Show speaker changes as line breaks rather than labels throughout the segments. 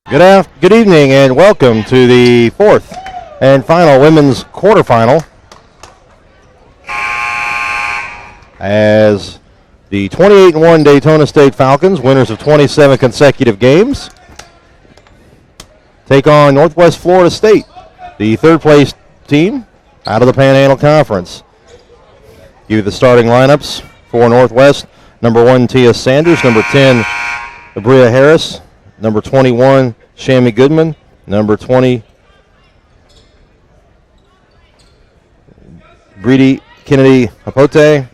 Good evening and welcome to the fourth and final women's quarterfinal as the 28-1 Daytona State Falcons, winners of 27 consecutive games, take on Northwest Florida State, the third place team out of the Panhandle Conference. Give you the starting lineups for Northwest. Number 1, Tia Sanders. Number 10, Abria Harris. Number 21, Shammy Goodman. Number 20, Breedy Kennedy Apote.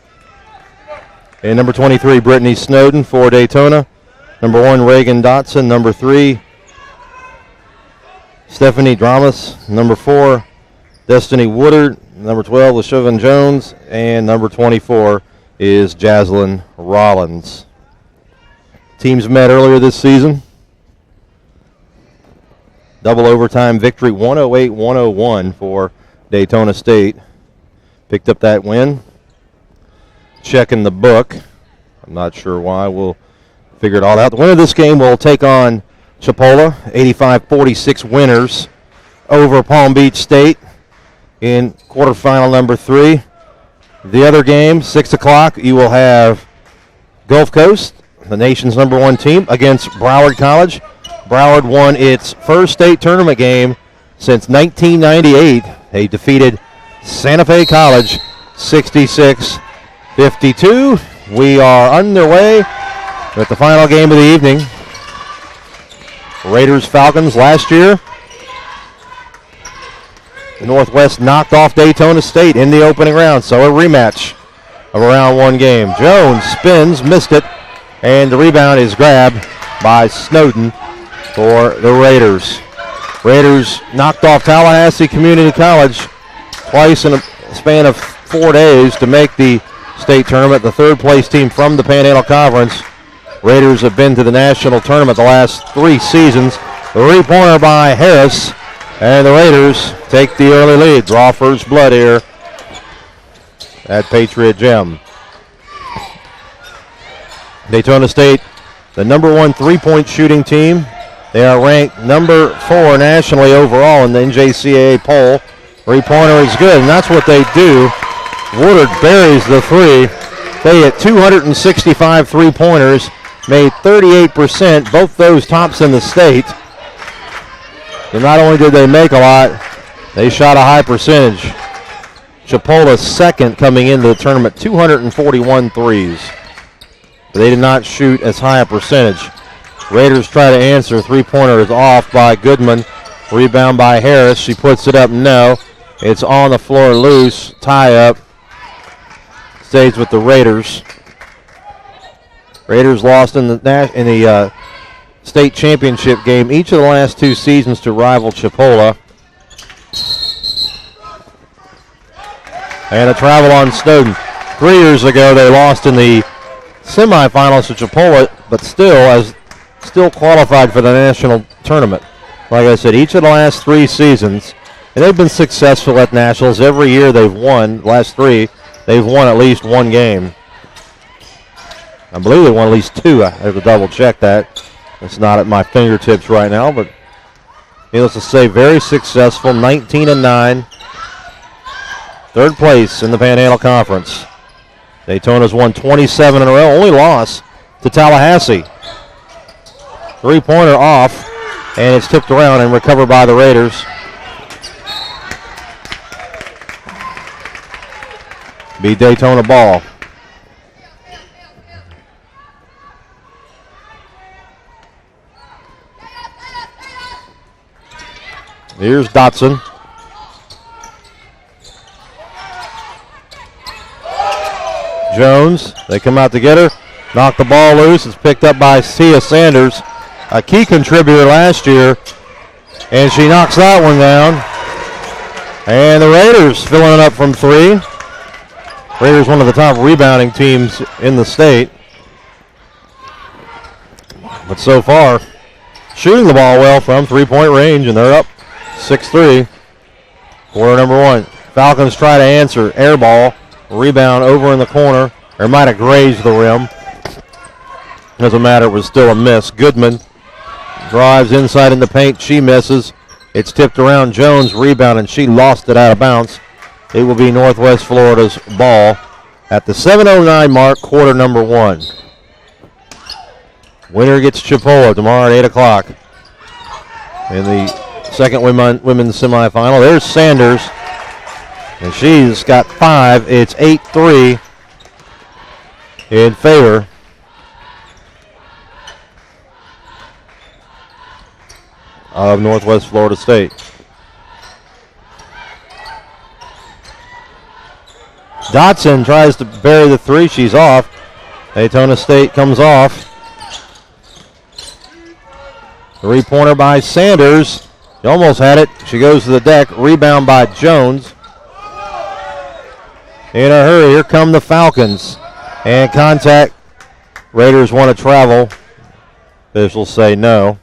And number 23, Brittany Snowden for Daytona. Number 1, Reagan Dotson. Number 3, Stephanie Dramas. Number 4, Destiny Woodard. Number 12, LaShaven Jones. And number 24 is Jaslyn Rollins. Teams met earlier this season. Double overtime victory, 108-101 for Daytona State. Picked up that win. Checking the book. I'm not sure why. We'll figure it all out. The winner of this game will take on Chipola, 85-46 winners over Palm Beach State in quarterfinal number 3. The other game, 6 o'clock, you will have Gulf Coast, the nation's number 1 team, against Broward College. Broward won its first state tournament game since 1998. They defeated Santa Fe College 66-52. We are underway with the final game of the evening. Raiders Falcons last year. The Northwest knocked off Daytona State in the opening round, so a rematch of a round 1 game. Jones spins, missed it, and the rebound is grabbed by Snowden for the Raiders. Raiders knocked off Tallahassee Community College twice in a span of 4 days to make the state tournament, the third place team from the Panhandle Conference. Raiders have been to the national tournament the last 3 seasons. The three-pointer by Harris, and the Raiders take the early lead. Draw first blood here at Patriot Gym. Daytona State, the number 1 three-point shooting team. They are ranked number 4 nationally overall in the NJCAA poll. Three-pointer is good, and that's what they do. Woodard buries the 3. They hit 265 three-pointers, made 38%, both those tops in the state. And not only did they make a lot, they shot a high percentage. Chipola second coming into the tournament, 241 threes. But they did not shoot as high a percentage. Raiders try to answer. Three-pointer is off by Goodman. Rebound by Harris. She puts it up. No. It's on the floor loose. Tie up. Stays with the Raiders. Raiders lost in the state championship game each of the last 2 seasons to rival Chipola. And a travel on Snowden. 3 years ago they lost in the semifinals to Chipola, but still qualified for the national tournament. Like I said, each of the last 3 seasons, and they've been successful at nationals. Every year they've won, last 3, they've won at least 1 game. I believe they won at least 2. I have to double check that. It's not at my fingertips right now, but needless to say, very successful, 19-9. Third place in the Panhandle Conference. Daytona's won 27 in a row, only loss to Tallahassee. Three-pointer off, and it's tipped around and recovered by the Raiders. Be Daytona ball. Here's Dotson. Jones, they come out to get her. Knock the ball loose. It's picked up by Tia Sanders, a key contributor last year. And she knocks that one down. And the Raiders filling it up from 3. Raiders, one of the top rebounding teams in the state. But so far, shooting the ball well from three-point range, and they're up 6-3. Quarter number 1. Falcons try to answer. Air ball. Rebound over in the corner. Or might have grazed the rim. Doesn't matter. It was still a miss. Goodman Drives inside in the paint. She misses. It's tipped around. Jones rebound, and she lost it out of bounds. It will be Northwest Florida's ball at the 7:09 mark, quarter number 1. Winner gets Chipola tomorrow at 8 o'clock in the second women's semifinal. There's Sanders, and she's got 5. It's 8-3 in favor of Northwest Florida State. Dotson tries to bury the 3. She's off. Daytona State comes off. 3-pointer by Sanders. She almost had it. She goes to the deck. Rebound by Jones. In a hurry, here come the Falcons. And contact. Raiders want to travel. Officials say no.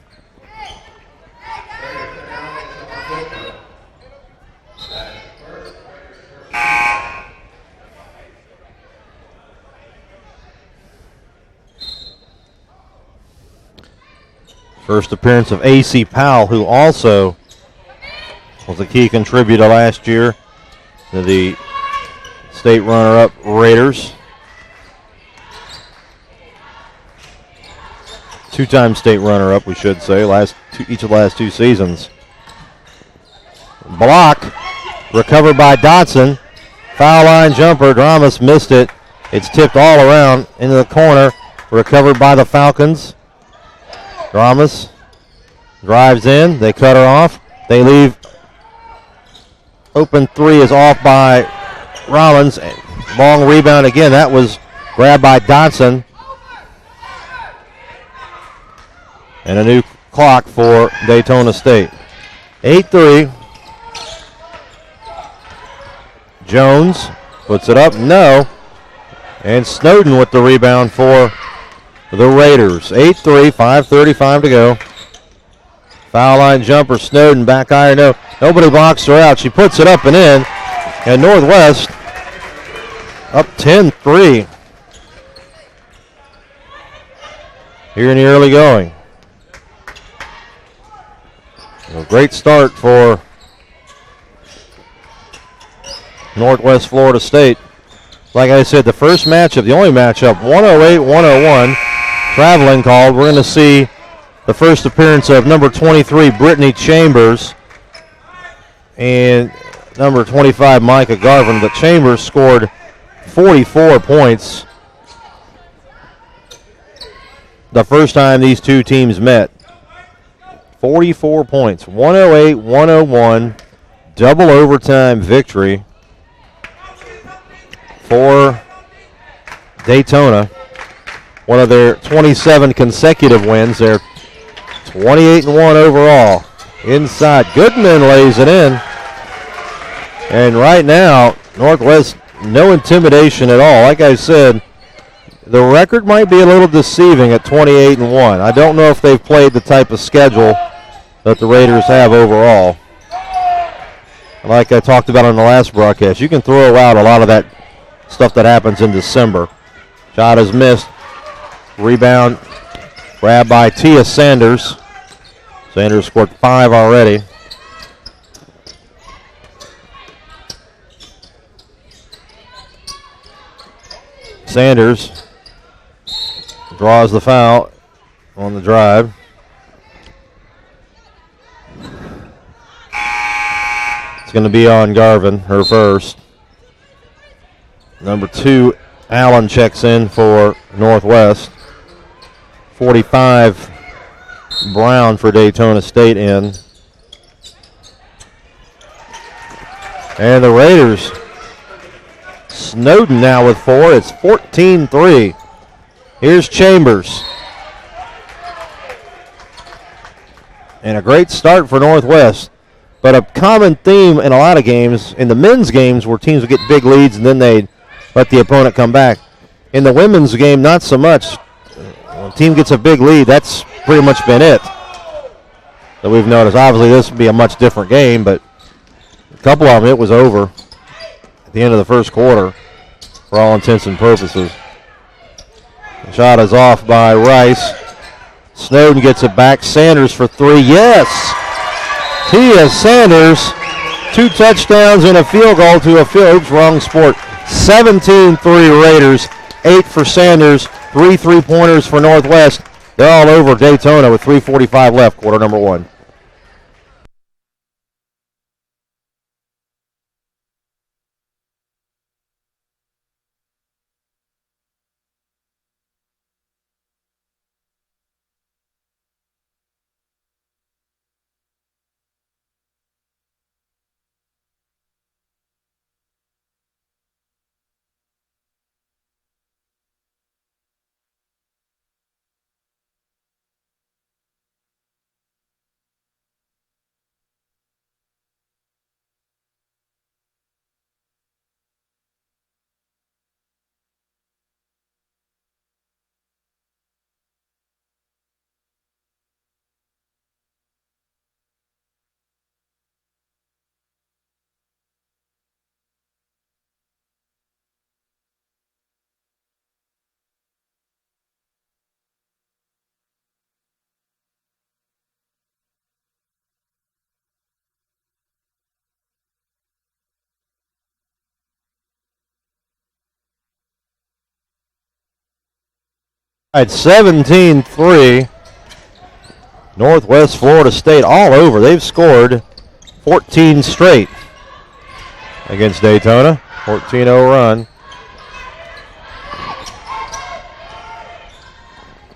First appearance of A.C. Powell, who also was a key contributor last year to the state runner-up Raiders. Two-time state runner-up, we should say, each of the last 2 seasons. Block, recovered by Dotson. Foul line jumper, Dramas missed it. It's tipped all around into the corner, recovered by the Falcons. Dramas drives in. They cut her off. They leave. Open 3 is off by Rollins. Long rebound again. That was grabbed by Dotson. And a new clock for Daytona State. 8-3. Jones puts it up. No. And Snowden with the rebound for the Raiders. 8-3, 5:35 to go. Foul line jumper, Snowden, back iron, no. Nobody blocks her out. She puts it up and in. And Northwest up 10-3 here in the early going. A great start for Northwest Florida State. Like I said, the first matchup, the only matchup, 108-101. Traveling called. We're going to see the first appearance of number 23, Brittany Chambers, and number 25, Micah Garvin. But Chambers scored 44 points the first time these two teams met. 44 points. 108-101. Double overtime victory for Daytona. One of their 27 consecutive wins. They're 28-1 overall. Inside, Goodman lays it in. And right now, Northwest, no intimidation at all. Like I said, the record might be a little deceiving at 28-1. I don't know if they've played the type of schedule that the Raiders have overall. Like I talked about on the last broadcast, you can throw out a lot of that stuff that happens in December. Shot is missed. Rebound grabbed by Tia Sanders. Sanders scored 5 already. Sanders draws the foul on the drive. It's going to be on Garvin, her first. Number 2, Allen checks in for Northwest. 45, Brown for Daytona State in. And the Raiders, Snowden now with 4. It's 14-3. Here's Chambers. And a great start for Northwest. But a common theme in a lot of games, in the men's games where teams would get big leads and then they'd let the opponent come back. In the women's game, not so much. When a team gets a big lead, that's pretty much been it that we've noticed. Obviously, this would be a much different game, but a couple of them, it was over at the end of the first quarter for all intents and purposes. The shot is off by Rice. Snowden gets it back. Sanders for three. Yes! Tia Sanders, 2 touchdowns and a field goal to a field. Oops, wrong sport. 17-3 Raiders. 8 for Sanders. 3 3-pointers for Northwest. They're all over Daytona with 3:45 left, quarter number 1. At 17-3, Northwest Florida State all over. They've scored 14 straight against Daytona. 14-0 run.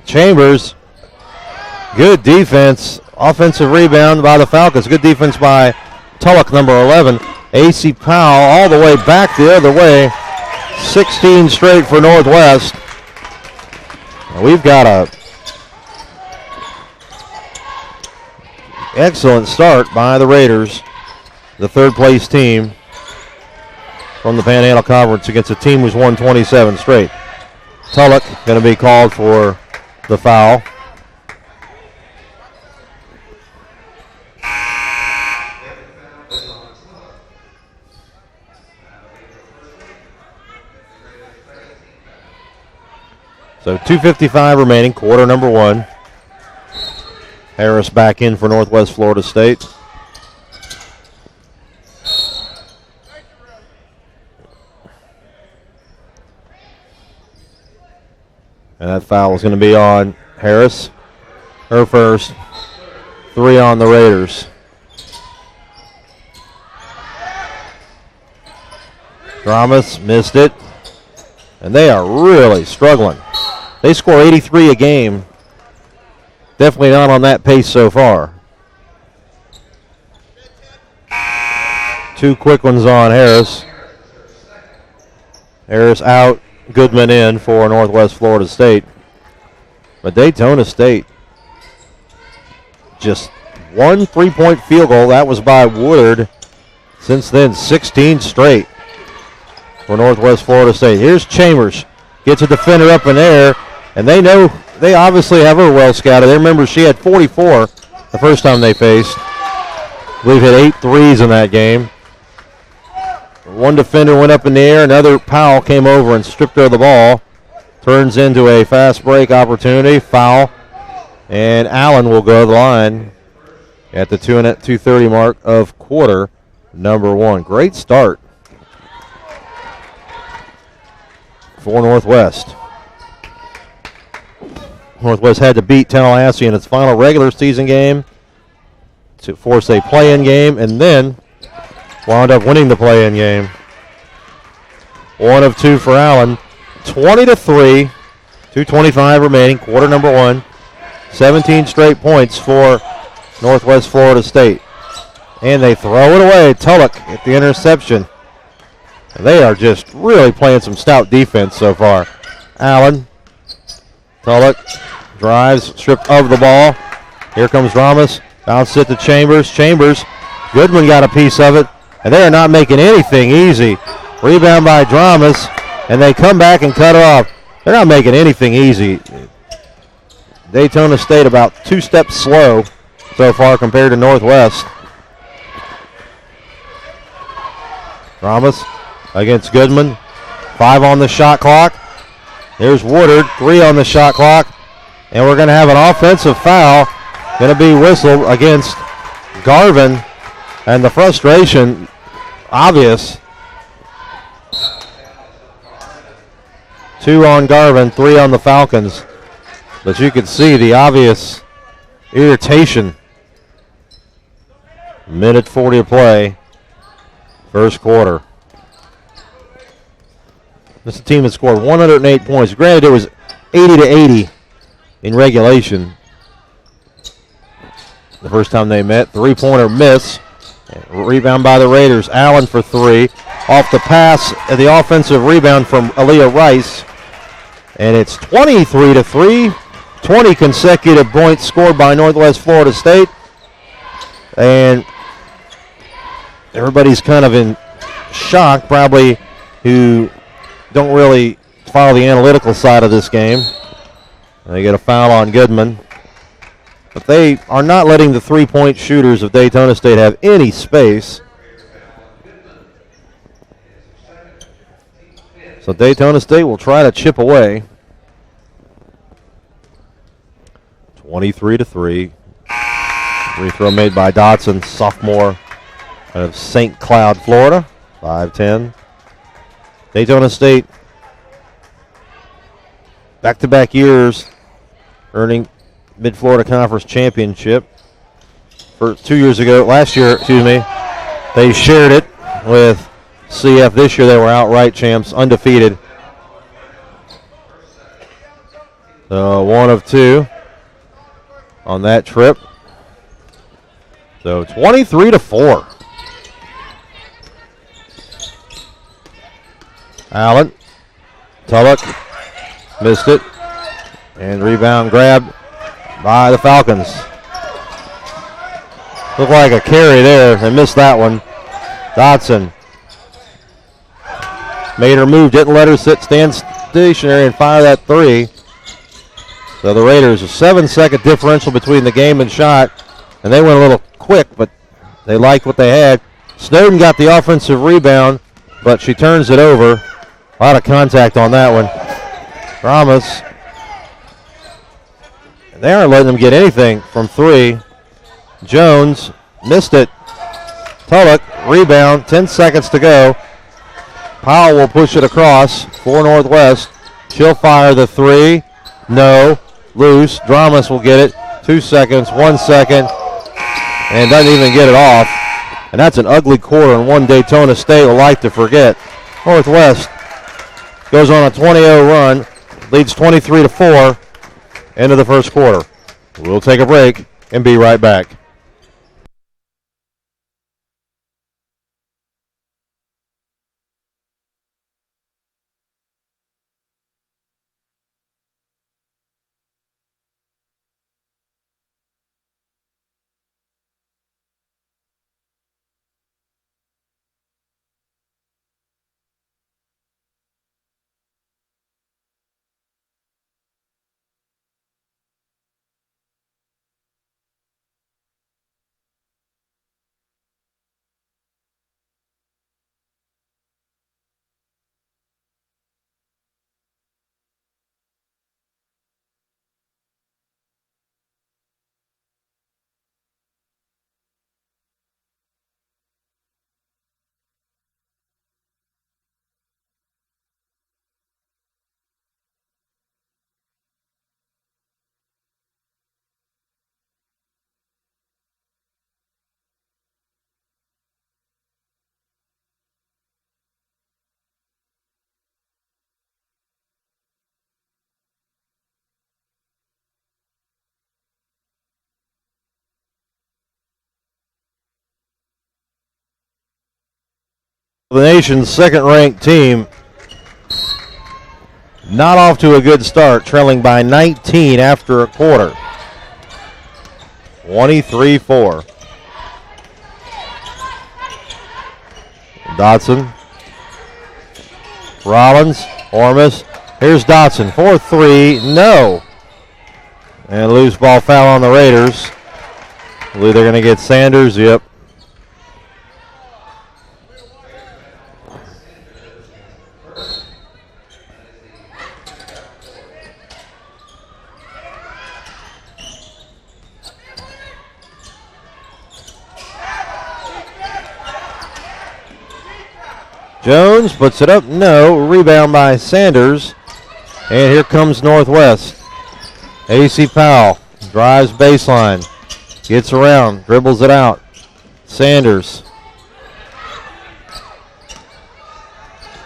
Chambers, good defense. Offensive rebound by the Falcons. Good defense by Tulloch, number 11. A.C. Powell all the way back the other way. 16 straight for Northwest. We've got a excellent start by the Raiders, the third-place team from the Panhandle Conference against a team who's won 27 straight. Tulloch going to be called for the foul. So 2:55 remaining, quarter number 1. Harris back in for Northwest Florida State. And that foul is going to be on Harris. Her first. 3 on the Raiders. Dramas missed it. And they are really struggling. They score 83 a game. Definitely not on that pace so far. 2 quick ones on Harris. Harris out, Goodman in for Northwest Florida State. But Daytona State, just 1 3-point field goal. That was by Woodard. Since then, 16 straight for Northwest Florida State. Here's Chambers. Gets a defender up in there. And they know, they obviously have her well scouted. They remember she had 44 the first time they faced. I believe hit 8 threes in that game. 1 defender went up in the air. Another Powell came over and stripped her of the ball. Turns into a fast break opportunity. Foul. And Allen will go to the line at the 2:30 mark of quarter number 1. Great start for Northwest. Northwest had to beat Tallahassee in its final regular season game to force a play-in game, and then wound up winning the play-in game. 1 of 2 for Allen. 20-3. 2:25 remaining, quarter number 1. 17 straight points for Northwest Florida State. And they throw it away. Tulloch at the interception. They are just really playing some stout defense so far. Allen. Tulloch drives, stripped of the ball. Here comes Ramos. Bounce it to Chambers. Chambers. Goodman got a piece of it. And they are not making anything easy. Rebound by Dramas. And they come back and cut it off. They're not making anything easy. Daytona State about 2 steps slow so far compared to Northwest. Ramos against Goodman. 5 on the shot clock. There's Woodard, 3 on the shot clock. And we're going to have an offensive foul going to be whistled against Garvin. And the frustration, obvious. 2 on Garvin, 3 on the Falcons. But you can see the obvious irritation. Minute 40 to play, first quarter. This is a team that scored 108 points. Granted, it was 80 to 80 in regulation. The first time they met, 3-pointer miss. Rebound by the Raiders. Allen for 3. Off the pass, the offensive rebound from Aaliyah Rice. And it's 23 to 3. 20 consecutive points scored by Northwest Florida State. And everybody's kind of in shock, probably, who don't really follow the analytical side of this game. They get a foul on Goodman. But they are not letting the three-point shooters of Daytona State have any space. So Daytona State will try to chip away. 23 to 3. Free throw made by Dotson, sophomore out of St. Cloud, Florida. 5'10". Daytona State, back-to-back years, earning Mid-Florida Conference Championship. For 2 years ago, last year, they shared it with CF. This year they were outright champs, undefeated. So 1 of 2 on that trip. So 23 to 4. Allen, Tulloch, missed it, and rebound grabbed by the Falcons. Looked like a carry there. They missed that one. Dotson made her move, didn't let her stand stationary and fire that 3. So the Raiders, a 7-second differential between the game and shot, and they went a little quick, but they liked what they had. Snowden got the offensive rebound, but she turns it over. A lot of contact on that one. Ramos. They aren't letting them get anything from 3. Jones missed it. Tulloch, rebound, 10 seconds to go. Powell will push it across for Northwest. She'll fire the 3. No. Loose. Dramas will get it. 2 seconds, 1 second, and doesn't even get it off. And that's an ugly quarter, and one Daytona State will like to forget. Northwest goes on a 20-0 run, leads 23 to 4, end of the first quarter. We'll take a break and be right back. The nation's second-ranked team not off to a good start, trailing by 19 after a quarter. 23-4. Dotson. Rollins. Ormus. Here's Dotson. 4-3. No. And loose ball foul on the Raiders. I believe they're going to get Sanders. Yep. Jones puts it up. No. Rebound by Sanders. And here comes Northwest. AC Powell drives baseline. Gets around. Dribbles it out. Sanders.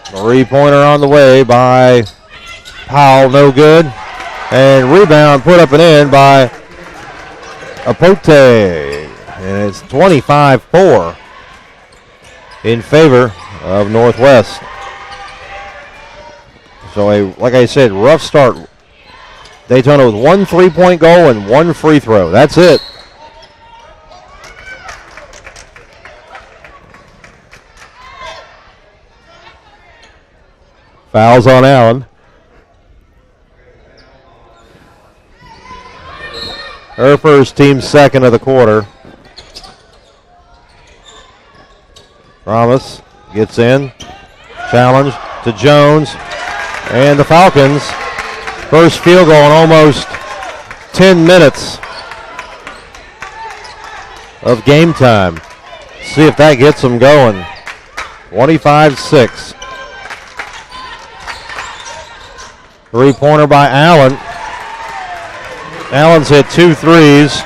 Three-pointer on the way by Powell. No good. And rebound put up and in by Apote. And it's 25-4 in favor of Northwest. So, like I said, rough start. Daytona with one three-point goal and one free throw. That's it. Fouls on Allen. Her first, team second of the quarter. Ramos gets in. Challenge to Jones. And the Falcons, first field goal in almost 10 minutes of game time. See if that gets them going. 25-6. Three-pointer by Allen. Allen's hit 2 threes.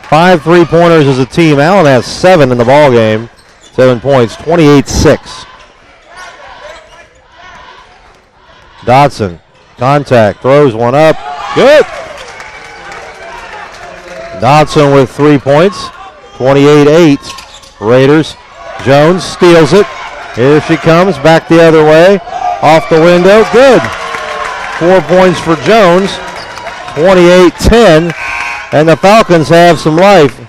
5 three-pointers as a team. Allen has 7 in the ball game. 7 points, 28-6. Dotson, contact, throws one up. Good. Dotson with 3 points. 28-8. Raiders. Jones steals it. Here she comes, back the other way. Off the window. Good. 4 points for Jones. 28-10. And the Falcons have some life.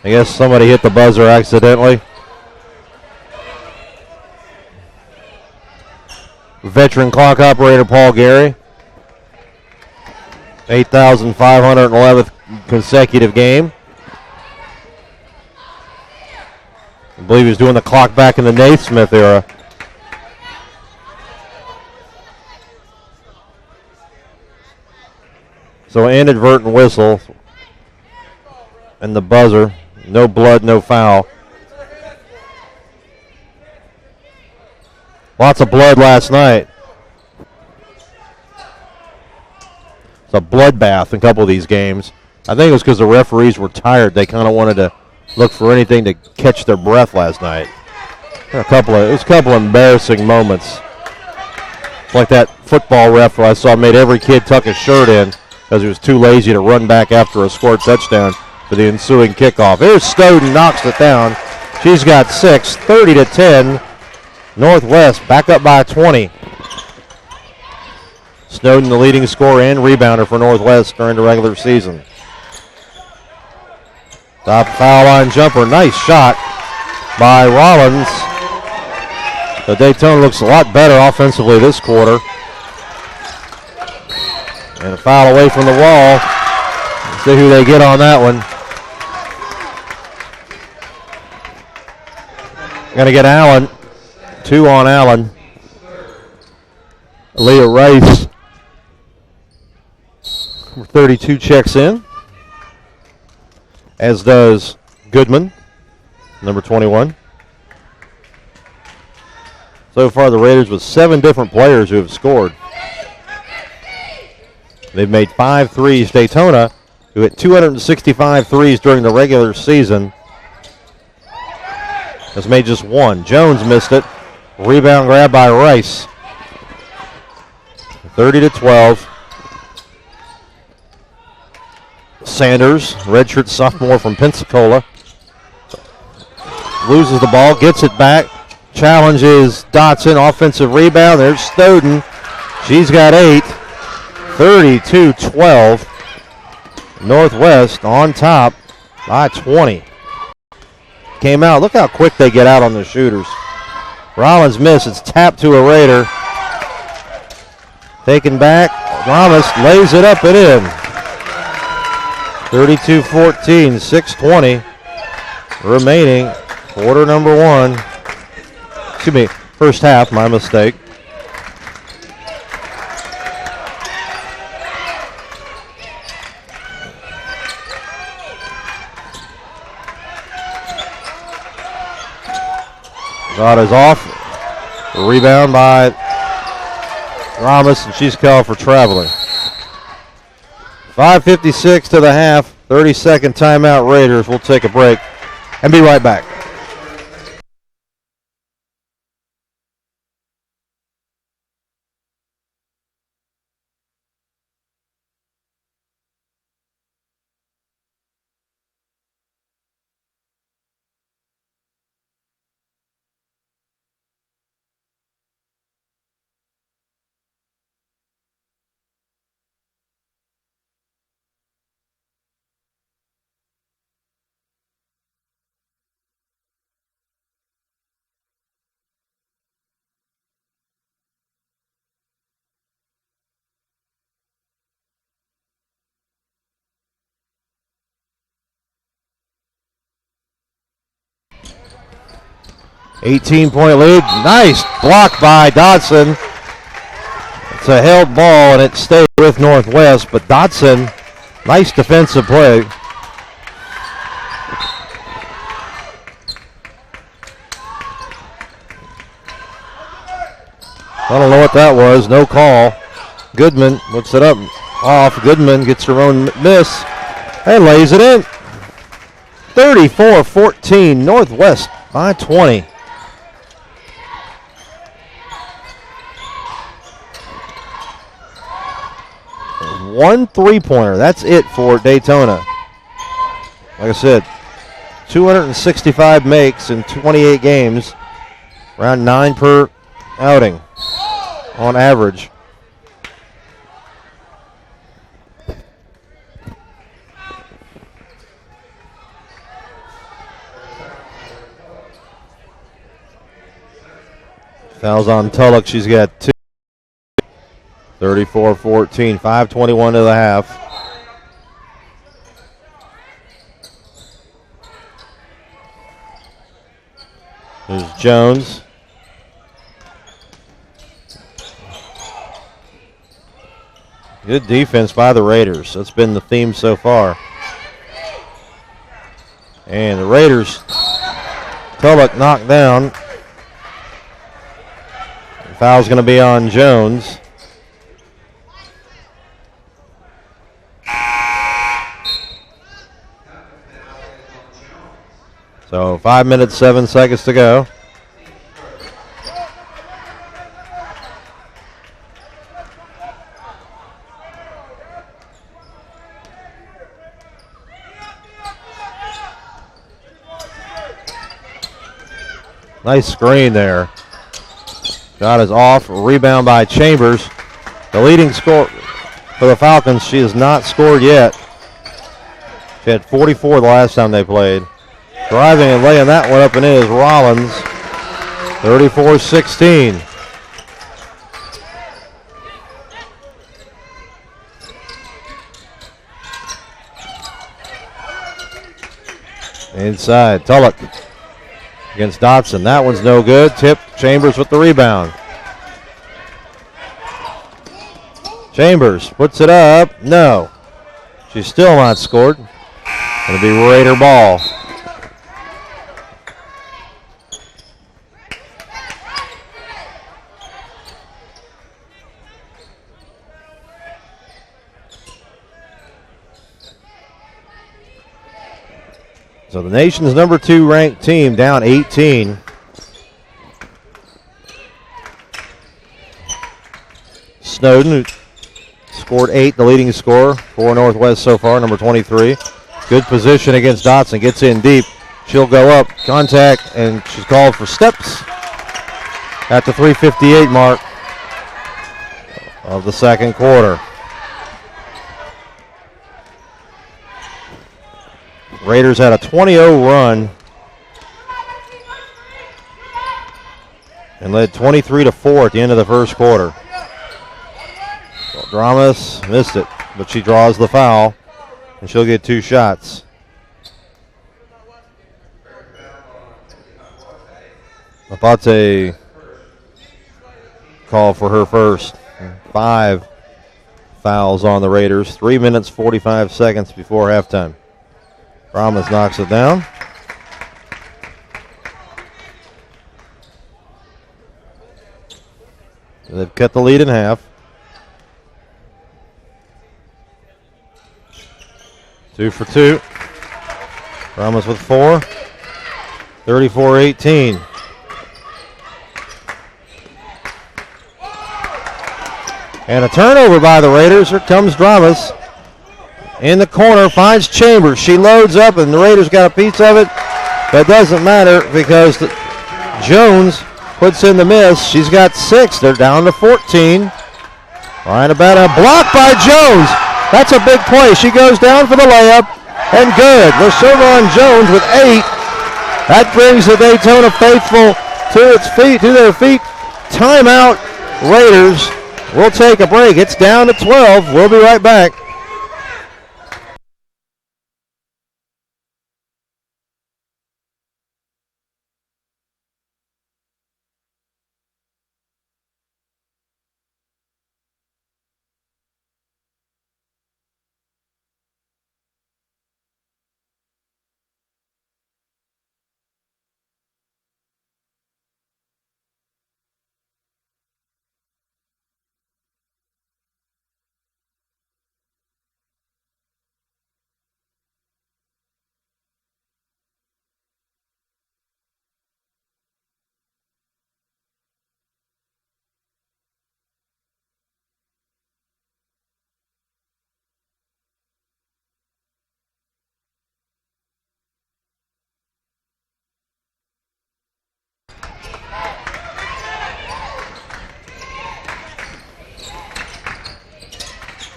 I guess somebody hit the buzzer accidentally. Veteran clock operator Paul Gary. 8,511th consecutive game. I believe he was doing the clock back in the Naismith era. So an inadvertent whistle and the buzzer. No blood, no foul. Lots of blood last night. It's a bloodbath in a couple of these games. I think it was because the referees were tired. They kind of wanted to look for anything to catch their breath last night. It was a couple of embarrassing moments. It's like that football ref I saw made every kid tuck his shirt in because he was too lazy to run back after a scored touchdown for the ensuing kickoff. Here's Snowden, knocks it down. She's got 6, 30-10. Northwest back up by 20. Snowden, the leading scorer and rebounder for Northwest during the regular season. Top foul line jumper, nice shot by Rollins. So Daytona looks a lot better offensively this quarter. And a foul away from the wall. Let's see who they get on that one. Going to get Allen. 2 on Allen. Leah Rice, number 32, checks in. As does Goodman, number 21. So far, the Raiders with 7 different players who have scored. They've made 5 threes. Daytona, who hit 265 threes during the regular season, has made just 1. Jones missed it. Rebound grab by Rice. 30-12. Sanders, redshirt sophomore from Pensacola, loses the ball, gets it back. Challenges Dotson, offensive rebound. There's Snowden. She's got 8. 32-12. Northwest on top by 20. Came out. Look how quick they get out on the shooters. Rollins missed. It's tapped to a Raider. Taken back. Ramos lays it up and in. 32-14, 6:20 remaining. Quarter number 1. Excuse me, first half, my mistake. Shot is off. Rebound by Ramos, and she's called for traveling. 5:56 to the half. 30-second timeout, Raiders. We'll take a break and be right back. $18-point lead. Nice block by Dodson. It's a held ball, and it stayed with Northwest, but Dodson, nice defensive play. I don't know what that was. No call. Goodman looks it up off. Goodman gets her own miss and lays it in. 34-14, Northwest by 20. One three-pointer. That's it for Daytona. Like I said, 265 makes in 28 games. Around 9 per outing on average. Fouls on Tulloch. She's got 2. 34-14, 5:21 to the half. There's Jones. Good defense by the Raiders. That's been the theme so far. And the Raiders, Tulloch knocked down. The foul's going to be on Jones. So 5 minutes, 7 seconds to go. Nice screen there. Shot is off. Rebound by Chambers. The leading score for the Falcons. She has not scored yet. She had 44 the last time they played. Driving and laying that one up and in is Rollins. 34-16. Inside, Tulloch against Dodson. That one's no good. Tip, Chambers with the rebound. Chambers puts it up. No. She's still not scored. Going to be Raider ball. So the nation's number 2 ranked team down 18. Snowden, who scored 8, the leading scorer for Northwest so far, number 23. Good position against Dodson, gets in deep. She'll go up, contact, and she's called for steps at the 3:58 mark of the second quarter. Raiders had a 20-0 run and led 23-4 at the end of the first quarter. Dramas missed it, but she draws the foul, and she'll get 2 shots. Apate call for her first. 5 fouls on the Raiders. 3 minutes, 45 seconds before halftime. Ramos knocks it down. They've cut the lead in half. 2 for 2. Ramos with 4. 34-18. And a turnover by the Raiders. Here comes Dramas. In the corner, finds Chambers. She loads up, and the Raiders got a piece of it. But it doesn't matter because Jones puts in the miss. She's got 6. They're down to 14. Right about a block by Jones. That's a big play. She goes down for the layup, and good. LaShervon Jones with 8. That brings the Daytona faithful to their feet. Timeout, Raiders. We'll take a break. It's down to 12. We'll be right back.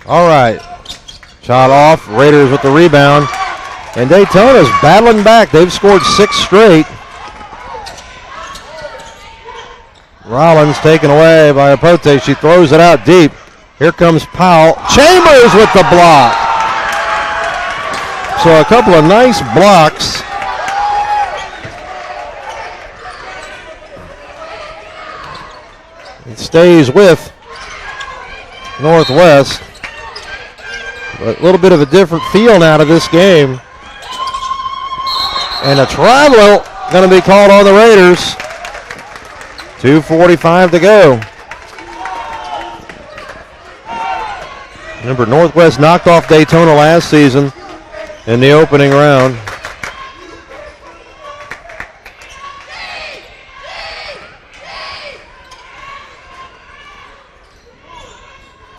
All right, shot off. Raiders with the rebound. And Daytona's battling back. They've scored 6 straight. Rollins taken away by Apote. She throws it out deep. Here comes Powell. Chambers with the block. So a couple of nice blocks. It stays with Northwest. A little bit of a different feel now to this game. And a travel going to be called on the Raiders. 2:45 to go. Remember, Northwest knocked off Daytona last season in the opening round.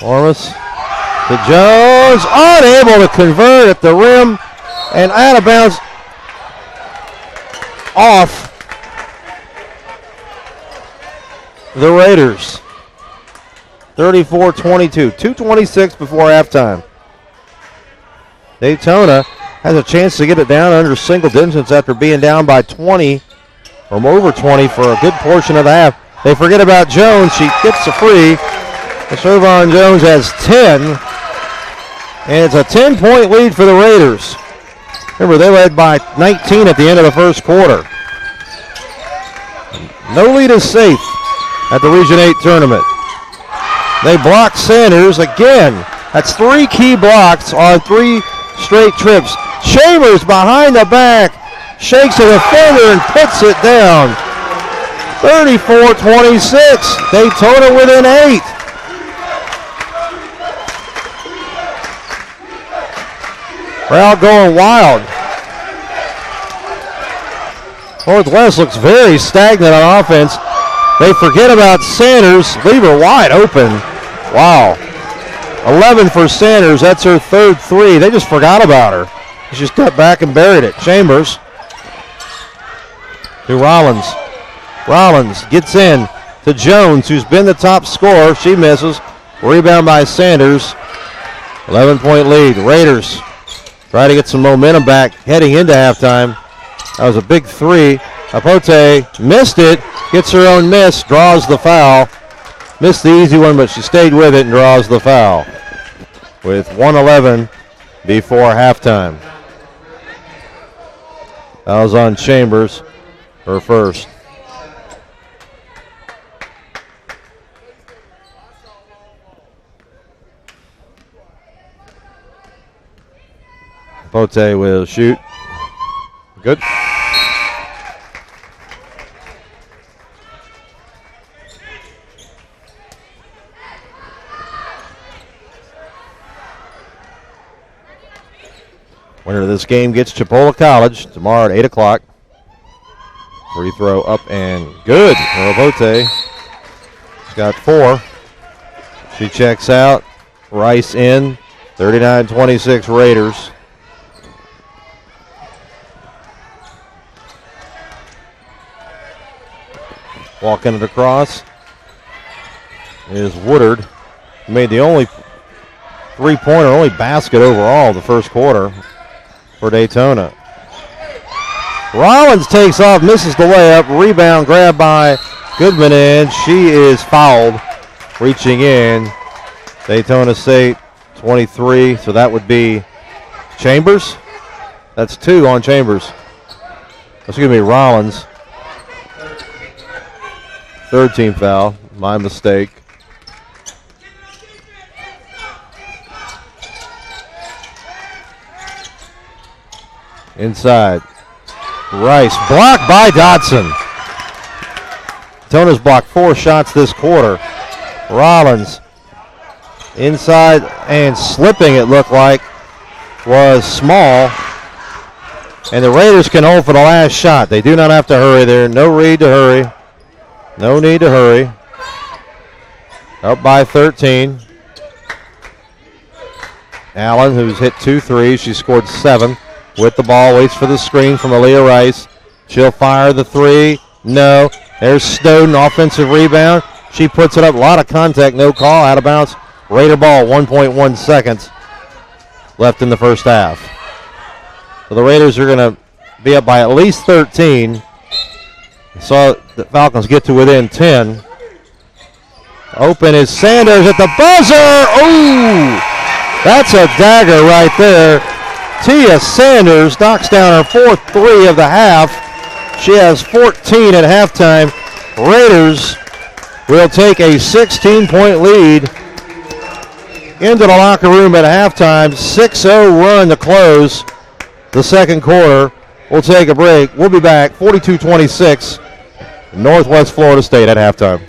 Ormus to Jones, unable to convert at the rim, and out of bounds off the Raiders. 34-22, 2:26 before halftime. Daytona has a chance to get it down under single digits after being down by 20 or over 20 for a good portion of the half. They forget about Jones. She gets a free. Shervon Jones has 10, and it's a 10-point lead for the Raiders. Remember, they led by 19 at the end of the first quarter. No lead is safe at the Region 8 tournament. They block Sanders again. That's 3 key blocks on 3 straight trips. Chambers behind the back, shakes a defender and puts it down. 34-26, Daytona within 8. Crowd going wild. Northwest looks very stagnant on offense. They forget about Sanders, leave her wide open. Wow. 11 for Sanders, that's her 3rd 3. They just forgot about her. She just cut back and buried it. Chambers to Rollins. Rollins gets in to Jones, who's been the top scorer. She misses. Rebound by Sanders. 11-point lead. Raiders try to get some momentum back heading into halftime. That was a big 3. Apote missed it, gets her own miss, draws the foul. Missed the easy one, but she stayed with it and draws the foul. With 1:11 before halftime. That was on Chambers, her first. Apote will shoot. Good. Winner of this game gets Chipola College tomorrow at 8 o'clock. Free throw up and good. Robote. She's got 4. She checks out. Rice in. 39-26 Raiders. Walking it across is Woodard. He made the only three-pointer, only basket overall the first quarter for Daytona. Rollins takes off, misses the layup. Rebound grabbed by Goodman, and she is fouled. Reaching in. Daytona State 23, so that would be Chambers. That's 2 on Chambers. Excuse me, Rollins. Third team foul, my mistake. Inside. Rice blocked by Dodson. Daytona's blocked 4 shots this quarter. Rollins inside and slipping, it looked like, was Small. And the Raiders can hold for the last shot. They do not have to hurry there. No need to hurry. No need to hurry. Up by 13. Allen, who's hit 2 threes. She scored 7 with the ball. Waits for the screen from Aaliyah Rice. She'll fire the 3. No. There's Snowden, offensive rebound. She puts it up. A lot of contact. No call. Out of bounds. Raider ball. 1.1 seconds left in the first half. So the Raiders are going to be up by at least 13. Saw the Falcons get to within 10. Open is Sanders at the buzzer. Ooh, that's a dagger right there. Tia Sanders knocks down her 4th 3 of the half. She has 14 at halftime. Raiders will take a 16-point lead into the locker room at halftime. 6-0 run to close the second quarter. We'll take a break. We'll be back. 42-26. Northwest Florida State at halftime.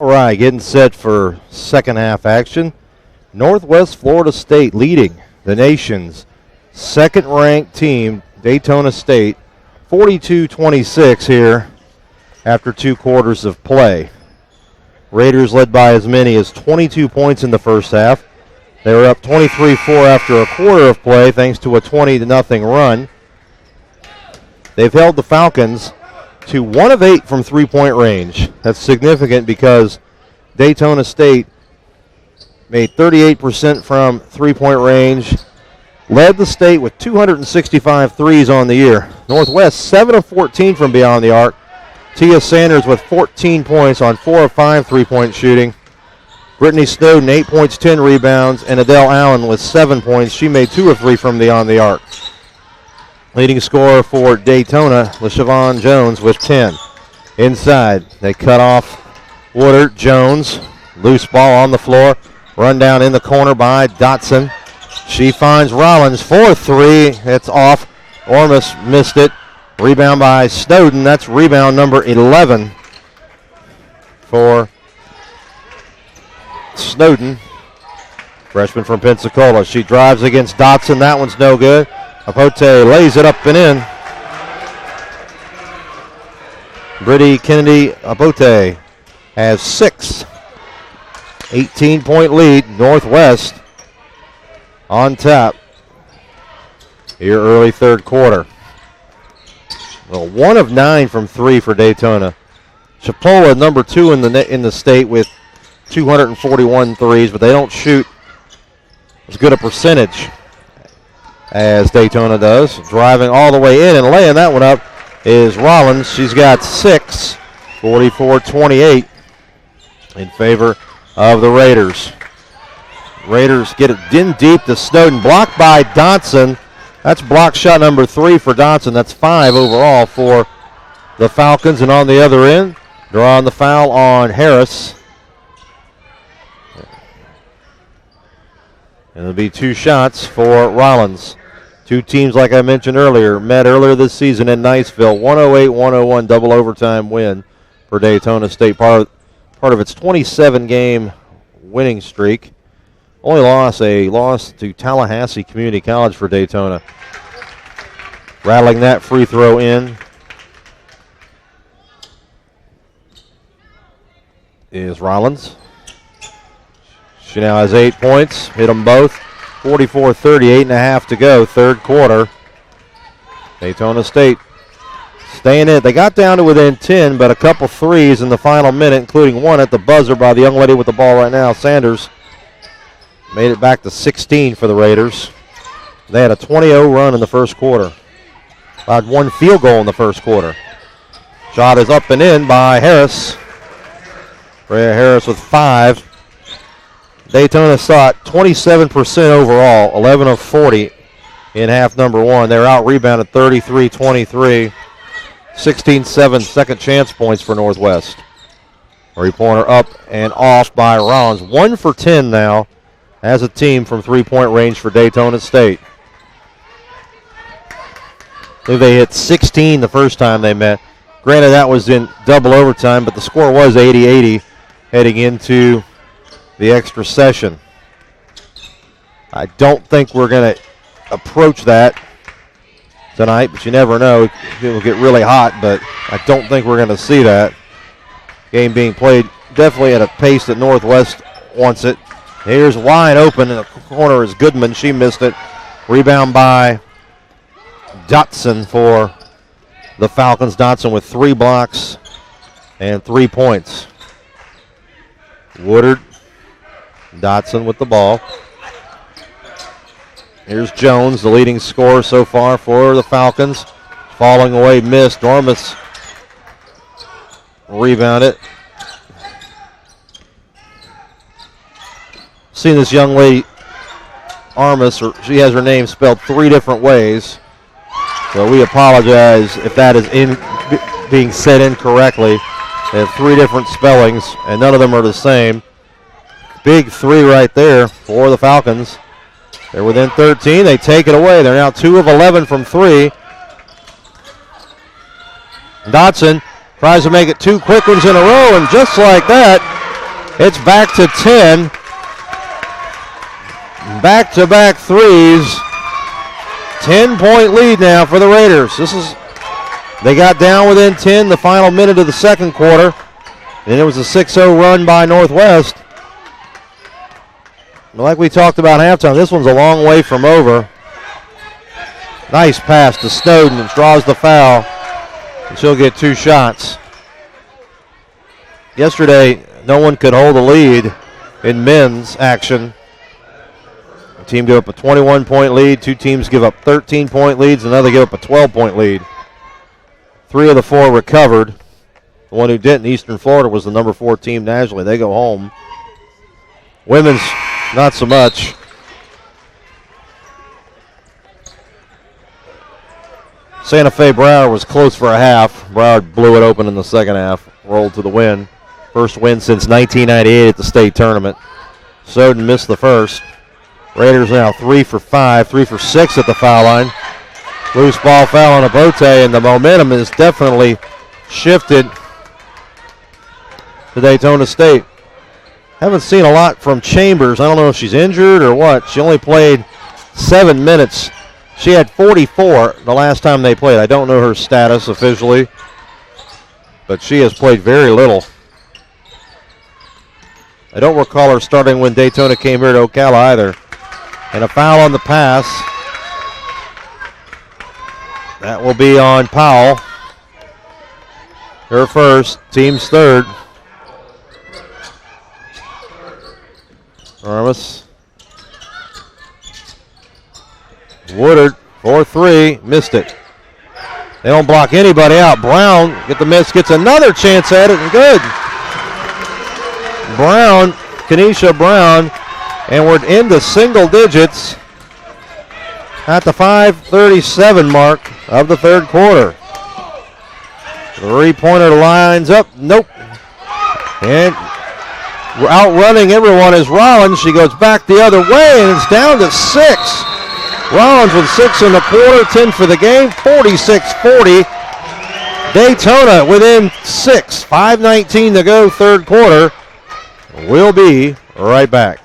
All right, getting set for second half action. Northwest Florida State leading the nation's second-ranked team, Daytona State, 42-26 here after 2 quarters of play. Raiders led by as many as 22 points in the first half. They were up 23-4 after a quarter of play thanks to a 20-0 run. They've held the Falcons to 1 of 8 from three-point range. That's significant because Daytona State made 38% from three-point range, led the state with 265 threes on the year. Northwest 7 of 14 from beyond the arc. Tia Sanders with 14 points on 4 of 5 three-point shooting. Brittany Snowden 8 points, 10 rebounds, and Adele Allen with 7 points. She made 2 of 3 from beyond the arc. Leading scorer for Daytona, LaShavon Jones with 10. Inside, they cut off Woodard. Jones, loose ball on the floor. Run down in the corner by Dotson. She finds Rollins for 3. It's off. Ormus missed it. Rebound by Snowden. That's rebound number 11 for Snowden. Freshman from Pensacola. She drives against Dotson. That one's no good. Apote lays it up and in. Brittany Kennedy Apote has 6. 18-point lead. Northwest on top here early third quarter. Well, 1 of 9 from 3 for Daytona. Chipola number 2 in the state with 241 threes, but they don't shoot as good a percentage as Daytona does. Driving all the way in and laying that one up is Rollins. She's got 6, 44-28 in favor of the Raiders. Raiders get it in deep to Snowden, blocked by Dotson. That's block shot number 3 for Dotson. That's 5 overall for the Falcons. And on the other end, drawing the foul on Harris. And it'll be 2 shots for Rollins. 2 teams, like I mentioned earlier, met earlier this season in Niceville. 108-101 double overtime win for Daytona State, part of its 27-game winning streak. Only loss to Tallahassee Community College for Daytona. Rattling that free throw in is Rollins. She now has 8 points, hit them both. 44-30, 8.5 to go, third quarter. Daytona State staying in. They got down to within 10, but a couple threes in the final minute, including one at the buzzer by the young lady with the ball right now, Sanders. Made it back to 16 for the Raiders. They had a 20-0 run in the first quarter. Allowed 1 field goal in the first quarter. Shot is up and in by Harris. Rhea Harris with 5. Daytona saw it 27% overall, 11 of 40 in half number 1. They were out-rebounded 33-23. 16-7 second chance points for Northwest. Three-pointer up and off by Rollins. 1 for 10 now as a team from three-point range for Daytona State. I think they hit 16 the first time they met. Granted, that was in double overtime, but the score was 80-80 heading into the extra session. I don't think we're going to approach that tonight, but you never know. It will get really hot, but I don't think we're going to see that. Game being played definitely at a pace that Northwest wants it. Here's wide open in the corner is Goodman. She missed it. Rebound by Dotson for the Falcons. Dotson with 3 blocks and 3 points. Woodard. Dotson with the ball. Here's Jones, the leading scorer so far for the Falcons. Falling away, missed. Dormus rebounded. Seen this young lady, Armis, or she has her name spelled 3 different ways. So we apologize if that is being said incorrectly. They have 3 different spellings, and none of them are the same. Big 3 right there for the Falcons. They're within 13. They take it away. They're now 2 of 11 from 3. Dotson tries to make it 2 quick ones in a row, and just like that, It's back to 10. Back-to-back threes. 10-point lead now for the Raiders. They got down within 10 the final minute of the second quarter. Then it was a 6-0 run by Northwest. Like we talked about halftime, this one's a long way from over. Nice pass to Snowden, and draws the foul, and she'll get 2 shots. Yesterday, no one could hold a lead in men's action. The team gave up a 21-point lead. 2 teams give up 13-point leads. Another give up a 12-point lead. 3 of the 4 recovered. The one who didn't, Eastern Florida, was the number 4 team nationally. They go home. Women's, not so much. Santa Fe Broward was close for a half. Broward blew it open in the second half, rolled to the win. First win since 1998 at the state tournament. Snowden missed the first. Raiders now 3 for 5, 3 for 6 at the foul line. Loose ball foul on Abote, and the momentum is definitely shifted to Daytona State. Haven't seen a lot from Chambers. I don't know if she's injured or what. She only played 7 minutes. She had 44 the last time they played. I don't know her status officially, but she has played very little. I don't recall her starting when Daytona came here to Ocala either. And a foul on the pass. That will be on Powell. Her first, team's third. Armas. Woodard, 4-3, missed it. They don't block anybody out. Brown, get the miss, gets another chance at it, and good. Brown, Kenesha Brown, and we're into single digits at the 5:37 mark of the third quarter. 3-pointer lines up, nope. And outrunning everyone is Rollins. She goes back the other way, and it's down to 6. Rollins with 6 in the quarter, 10 for the game, 46-40. Daytona within 6, 5:19 to go, third quarter. We'll be right back.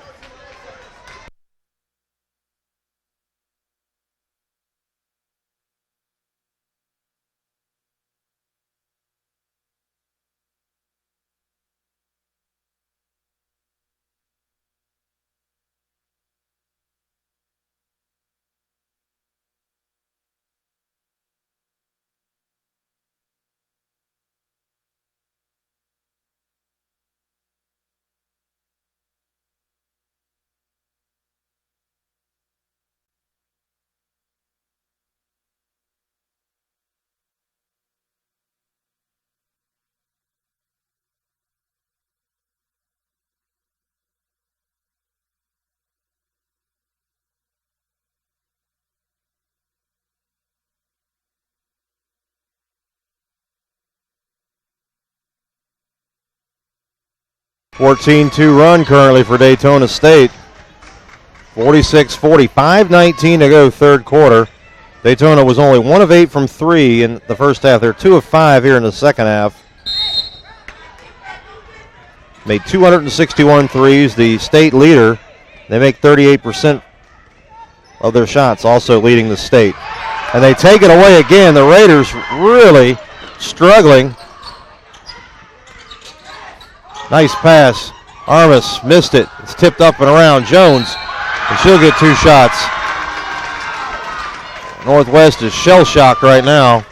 (14-2) run currently for Daytona State. 46-40, 5:19 to go, third quarter. Daytona was only 1 of 8 from 3 in the first half. They're 2 of 5 here in the second half. Made 261 threes. The state leader, they make 38% of their shots, also leading the state. And they take it away again. The Raiders really struggling. Nice pass. Armas missed it. It's tipped up and around. Jones, and she'll get 2 shots. Northwest is shell-shocked right now.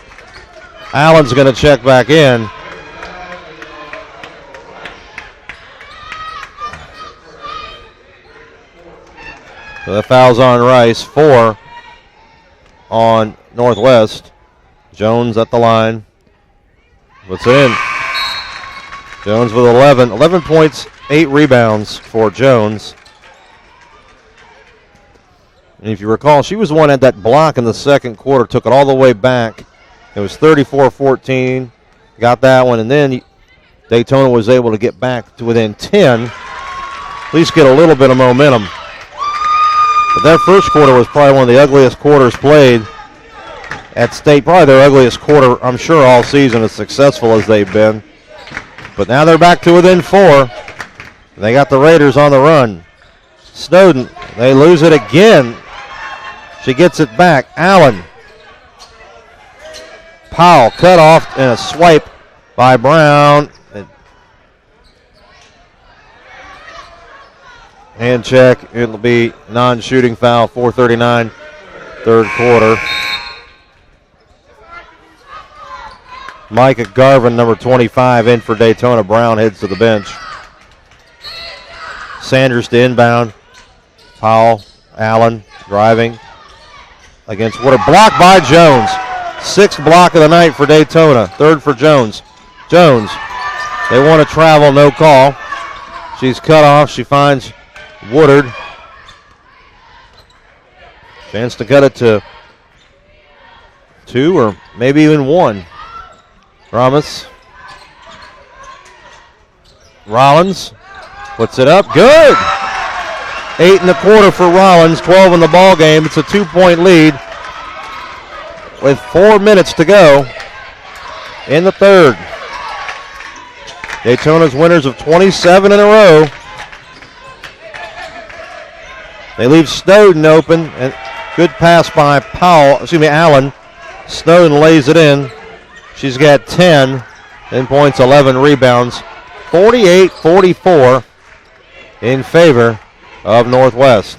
Allen's going to check back in. So the foul's on Rice. 4 on Northwest. Jones at the line. Puts it in. Jones with 11 points, 8 rebounds for Jones. And if you recall, she was the one at that block in the second quarter, took it all the way back. It was 34-14, got that one, and then Daytona was able to get back to within 10, at least get a little bit of momentum. But that first quarter was probably one of the ugliest quarters played at state, probably their ugliest quarter, I'm sure, all season, as successful as they've been. But now they're back to within 4. They got the Raiders on the run. Snowden, they lose it again. She gets it back. Allen. Powell cut off and a swipe by Brown. Hand check. It'll be non-shooting foul. 4:39, third quarter. Micah Garvin, number 25, in for Daytona. Brown heads to the bench. Sanders to inbound. Powell, Allen driving against Woodard. Blocked by Jones. Sixth block of the night for Daytona. Third for Jones. Jones, they want to travel, no call. She's cut off. She finds Woodard. Chance to cut it to 2 or maybe even 1. Ramos. Rollins puts it up. Good. 8 in the quarter for Rollins, 12 in the ball game. It's a 2-point lead with 4 minutes to go in the third. Daytona's winners of 27 in a row. They leave Snowden open, and good pass by Allen. Snowden lays it in. She's got 10 points, 11 rebounds. 48-44 in favor of Northwest.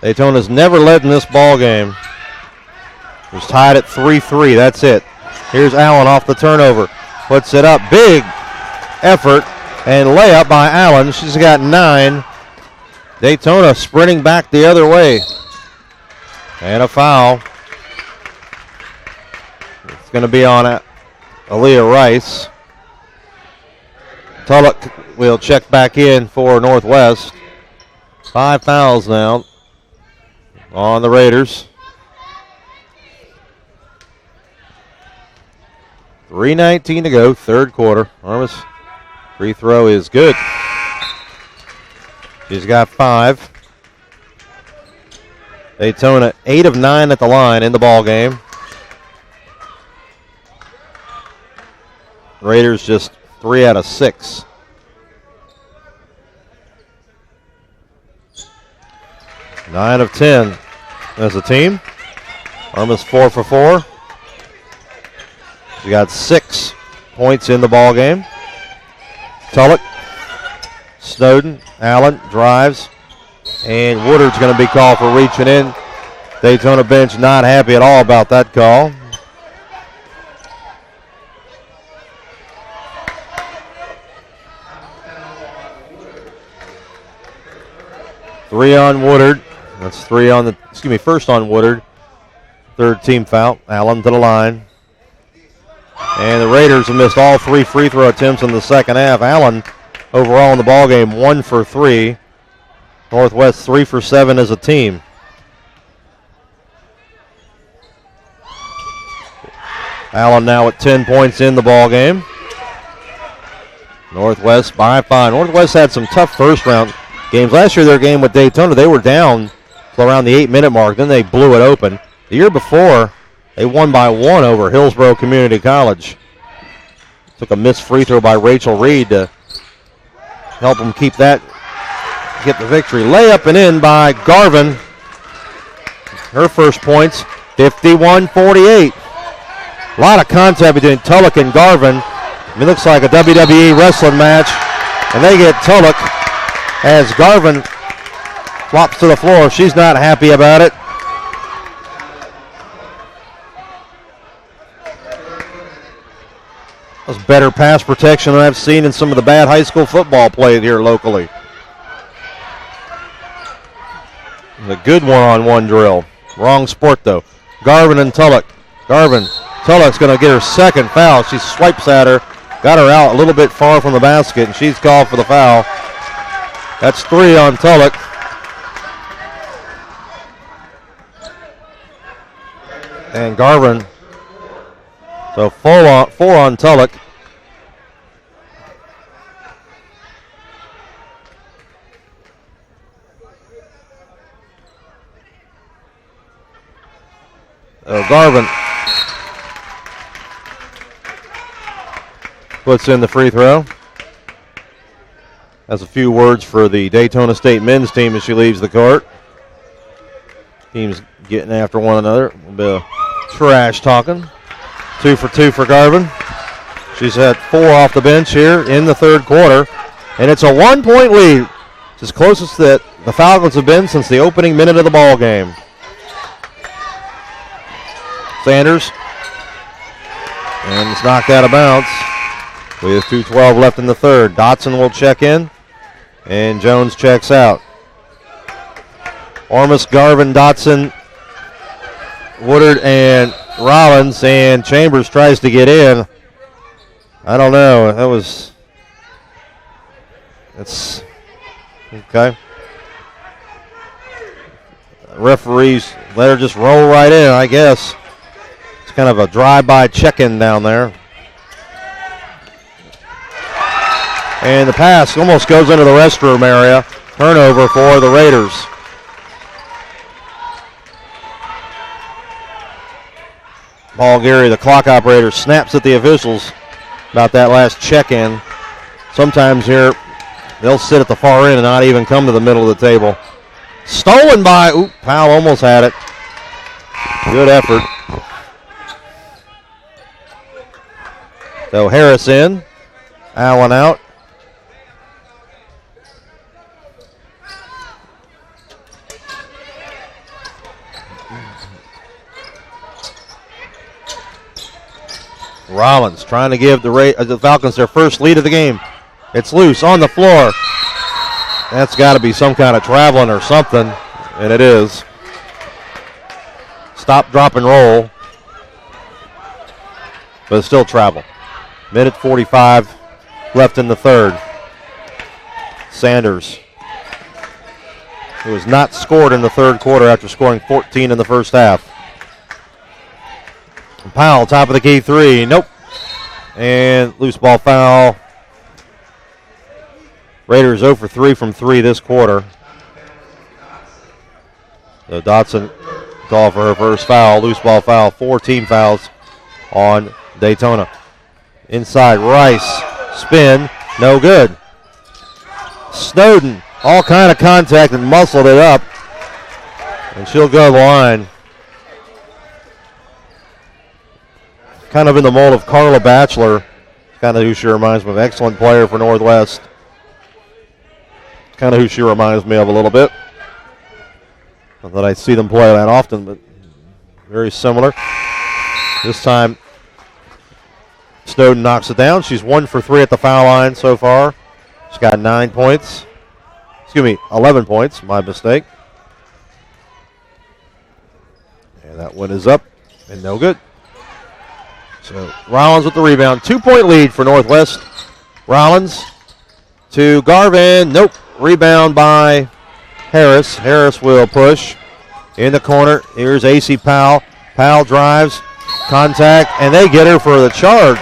Daytona's never led in this ball game. It was tied at 3-3. That's it. Here's Allen off the turnover. Puts it up. Big effort and layup by Allen. She's got 9. Daytona sprinting back the other way. And a foul. It's going to be on Aaliyah Rice. Tulloch will check back in for Northwest. 5 fouls now on the Raiders. 3:19 to go, third quarter. Armas free throw is good. She's got 5. Daytona 8 of 9 at the line in the ball game. Raiders just 3 out of 6. Nine of 10 as a team. Armas 4 for 4. She got 6 points in the ball game. Tulloch, Snowden, Allen drives, and Woodard's going to be called for reaching in. Daytona bench not happy at all about that call. Three on Woodard. That's 3 on the, first on Woodard. Third team foul. Allen to the line. And the Raiders have missed all 3 free throw attempts in the second half. Allen overall in the ball game 1 for 3. Northwest 3 for 7 as a team. Allen now at 10 points in the ball game. Northwest by 5. Northwest had some tough first round games. Last year their game with Daytona, they were down around the 8-minute mark. Then they blew it open. The year before, they won by 1 over Hillsborough Community College. Took a missed free throw by Rachel Reed to help them get the victory. Layup and in by Garvin. Her first points, 51-48. A lot of contact between Tulloch and Garvin. It looks like a WWE wrestling match. And they get Tulloch as Garvin flops to the floor. She's not happy about it. That's better pass protection than I've seen in some of the bad high school football played here locally. A good one-on-one drill. Wrong sport, though. Garvin and Tulloch. Tulloch's going to get her second foul. She swipes at her. Got her out a little bit far from the basket, and she's called for the foul. That's 3 on Tulloch. And Garvin. So 4 on Tulloch. Garvin. puts in the free throw. Has a few words for the Daytona State men's team as she leaves the court. Teams getting after one another. A bit of trash talking. 2 for 2 for Garvin. She's had 4 off the bench here in the third quarter. And it's a 1-point lead. It's as closest that the Falcons have been since the opening minute of the ball game. Sanders. And it's knocked out of bounds. We have 2:12 left in the third. Dotson will check in. And Jones checks out. Ormus, Garvin, Dotson, Woodard, and Rollins. And Chambers tries to get in. I don't know. It's okay. Referees let her just roll right in, I guess. It's kind of a drive-by check-in down there. And the pass almost goes into the restroom area. Turnover for the Raiders. Paul Gary, the clock operator, snaps at the officials about that last check-in. Sometimes here they'll sit at the far end and not even come to the middle of the table. Stolen by, Powell almost had it. Good effort. So Harris in, Allen out. Rollins trying to give the Falcons their first lead of the game. It's loose on the floor. That's got to be some kind of traveling or something, and it is. Stop, drop, and roll. But it's still travel. Minute 45 left in the third. Sanders, who has not scored in the third quarter after scoring 14 in the first half. Powell, top of the key three. Nope. And loose ball foul. Raiders 0 for 3 from 3 this quarter. So Dotson called for her first foul. Loose ball foul. 4 team fouls on Daytona. Inside, Rice. Spin. No good. Snowden. All kind of contact and muscled it up. And she'll go to the line. Kind of in the mold of Carla Batchelor. Kind of who she reminds me of. Excellent player for Northwest. Kind of who she reminds me of a little bit. Not that I see them play that often, but very similar. This time, Snowden knocks it down. She's 1 for 3 at the foul line so far. She's got 9 points. 11 points, my mistake. And that one is up and no good. So Rollins with the rebound. 2-point lead for Northwest. Rollins to Garvin. Nope. Rebound by Harris. Harris will push in the corner. Here's AC Powell. Powell drives. Contact. And they get her for the charge.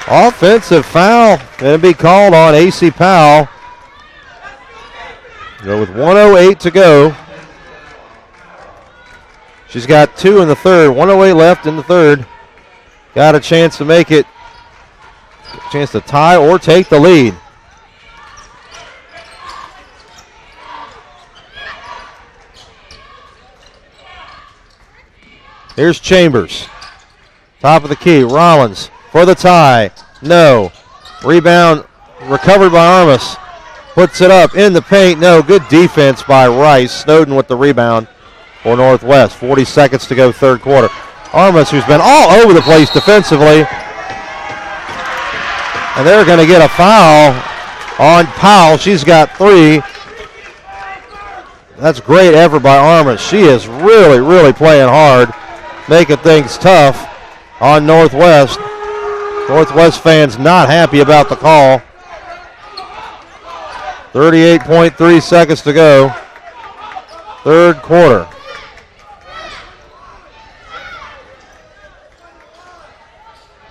Offensive foul. Going to be called on AC Powell. So with 1:08 to go. She's got 2 in the third. 1:08 left in the third. Got a chance to make it. A chance to tie or take the lead. Here's Chambers. Top of the key. Rollins for the tie. No. Rebound recovered by Armas. Puts it up in the paint. No. Good defense by Rice. Snowden with the rebound for Northwest. 40 seconds to go third quarter. Armas, who's been all over the place defensively. And they're going to get a foul on Powell. She's got 3. That's great effort by Armas. She is really, really playing hard, making things tough on Northwest. Northwest fans not happy about the call. 38.3 seconds to go. Third quarter.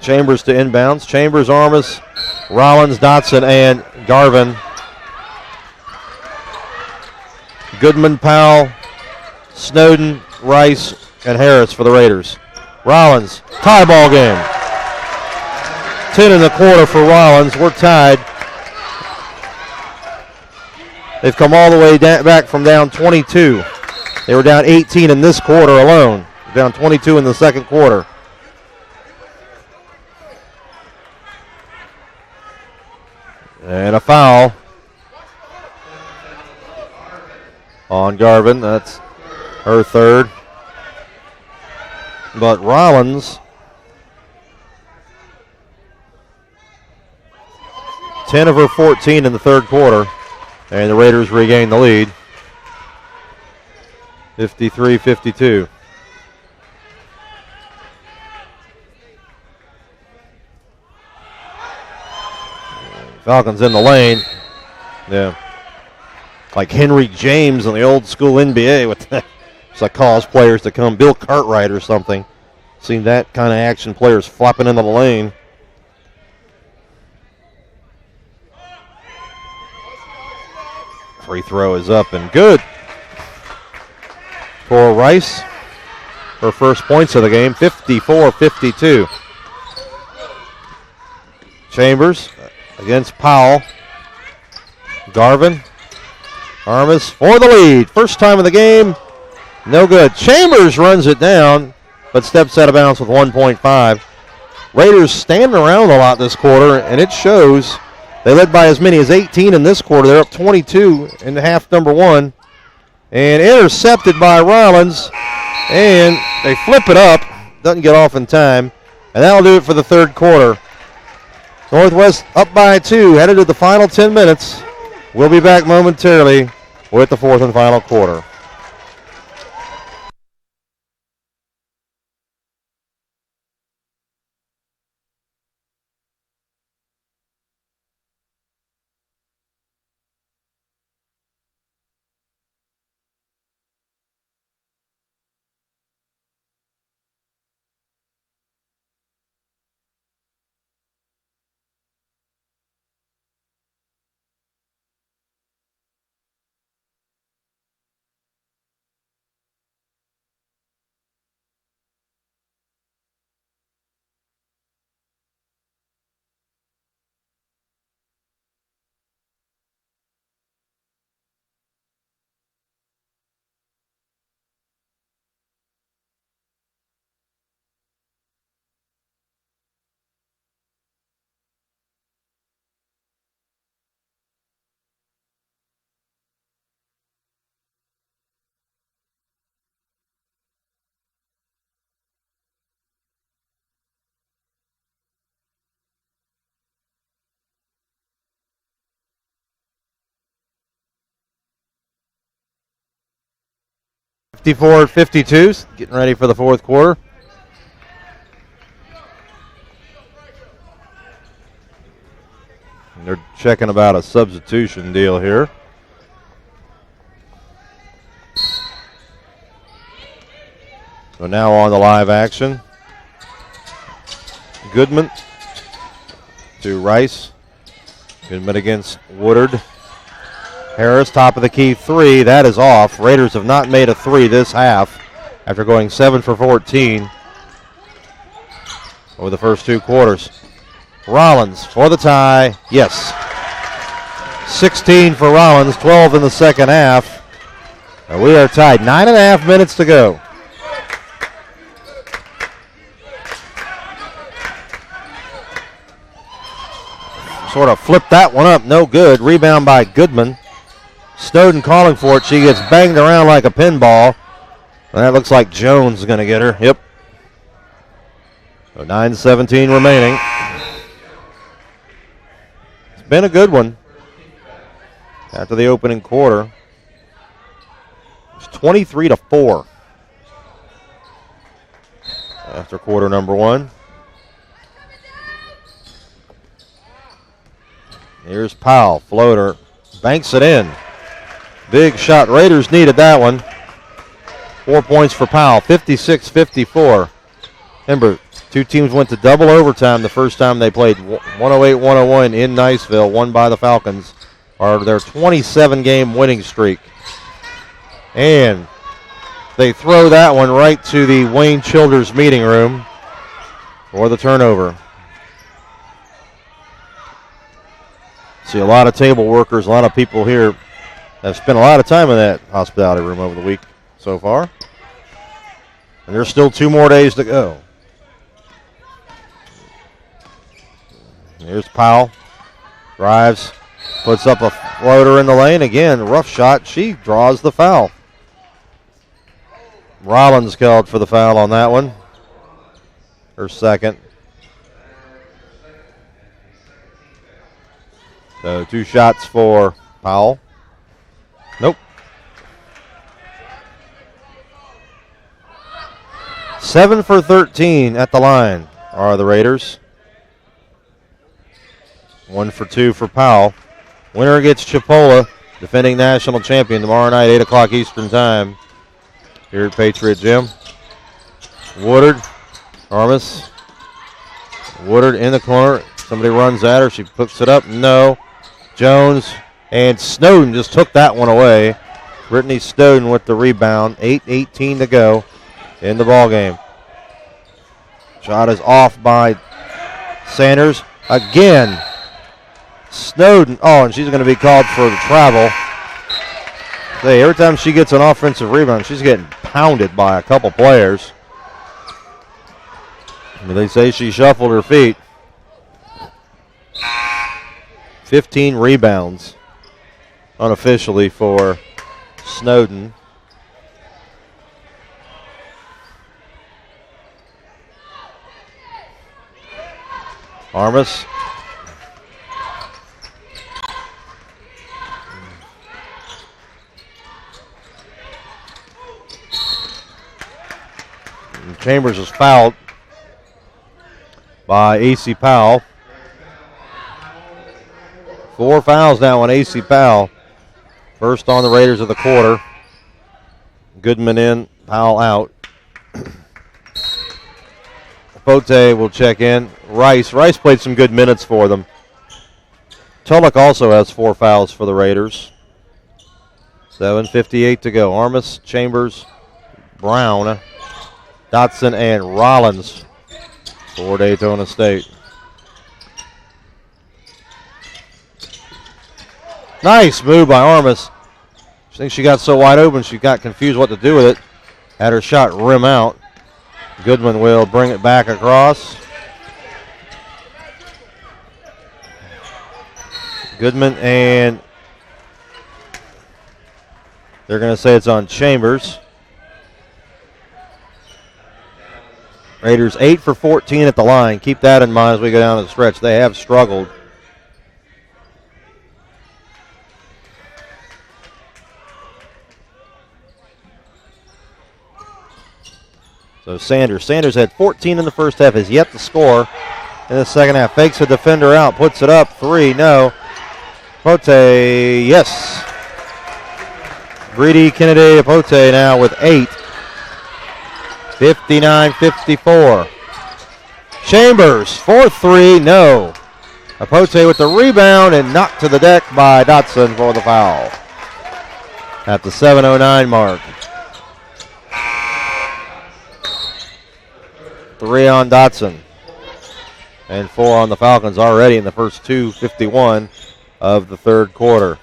Chambers to inbounds. Chambers, Armas, Rollins, Dotson, and Garvin. Goodman, Powell, Snowden, Rice, and Harris for the Raiders. Rollins, tie ball game. 10 in the quarter for Rollins. We're tied. They've come all the way back from down 22. They were down 18 in this quarter alone. Down 22 in the second quarter. And a foul on Garvin. That's her third. But Rollins, 10 of her 14 in the third quarter. And the Raiders regain the lead. 53-52. Falcons in the lane. Yeah. Like Henry James in the old school NBA with that. It's like cause players to come. Bill Cartwright or something. Seen that kind of action, players flopping into the lane. Free throw is up and good for Rice. Her first points of the game, 54-52. Chambers against Powell. Garvin. Armas for the lead. First time of the game. No good. Chambers runs it down, but steps out of bounds with 1.5. Raiders standing around a lot this quarter, and it shows. They led by as many as 18 in this quarter. They're up 22 in half number one. And intercepted by Rollins. And they flip it up. Doesn't get off in time. And that'll do it for the third quarter. Northwest up by 2, headed to the final 10 minutes. We'll be back momentarily with the fourth and final quarter. (54-52), getting ready for the fourth quarter. And they're checking about a substitution deal here. So now on the live action. Goodman to Rice. Goodman against Woodard. Harris, top of the key three. That is off. Raiders have not made a three this half after going 7 for 14 over the first two quarters. Rollins for the tie. Yes. 16 for Rollins, 12 in the second half. And we are tied. 9.5 minutes to go. Sort of flipped that one up. No good. Rebound by Goodman. Snowden calling for it. She gets banged around like a pinball. And that looks like Jones is going to get her. Yep. So 9:17 remaining. It's been a good one after the opening quarter. It's 23-4 after quarter number one. Here's Powell. Floater. Banks it in. Big shot. Raiders needed that one. 4 points for Powell. 56-54. Remember, two teams went to double overtime the first time they played. 108-101 in Niceville, won by the Falcons, are their 27-game winning streak. And they throw that one right to the Wayne Childers meeting room for the turnover. See a lot of table workers, a lot of people here have spent a lot of time in that hospitality room over the week so far. And there's still 2 more days to go. Here's Powell. Drives, puts up a floater in the lane. Again, rough shot. She draws the foul. Rollins called for the foul on that one. Her second. So 2 shots for Powell. Nope. 7 for 13 at the line are the Raiders. 1 for 2 for Powell. Winner gets Chipola, defending national champion, tomorrow night, 8 o'clock Eastern time here at Patriot Gym. Woodard, Armas. Woodard in the corner. Somebody runs at her. She puts it up. No. Jones and Snowden just took that one away. Brittany Snowden with the rebound. 8:18 to go in the ball game. Shot is off by Sanders. Again, Snowden. Oh, and she's going to be called for the travel. Hey, every time she gets an offensive rebound, she's getting pounded by a couple players. I mean, they say she shuffled her feet. 15 rebounds unofficially for Snowden. Armas. And Chambers is fouled by A.C. Powell. 4 fouls now on A.C. Powell. First on the Raiders of the quarter. Goodman in, Powell out. Pote will check in. Rice played some good minutes for them. Tulloch also has 4 fouls for the Raiders. 7:58 to go. Armas, Chambers, Brown, Dotson, and Rollins for Daytona State. Nice move by Armas. I think she got so wide open she got confused what to do with it. Had her shot rim out. Goodman will bring it back across. Goodman, and they're going to say it's on Chambers. Raiders 8 for 14 at the line. Keep that in mind as we go down the stretch. They have struggled. So Sanders had 14 in the first half, has yet to score in the second half. Fakes a defender out, puts it up, 3, no. Pote, yes. Greedy Kennedy Pote now with 8. 59-54. Chambers, 4-3, no. Pote with the rebound and knocked to the deck by Dotson for the foul at the 7:09 mark. 3 on Dotson and 4 on the Falcons already in the first 2:51 of the third quarter.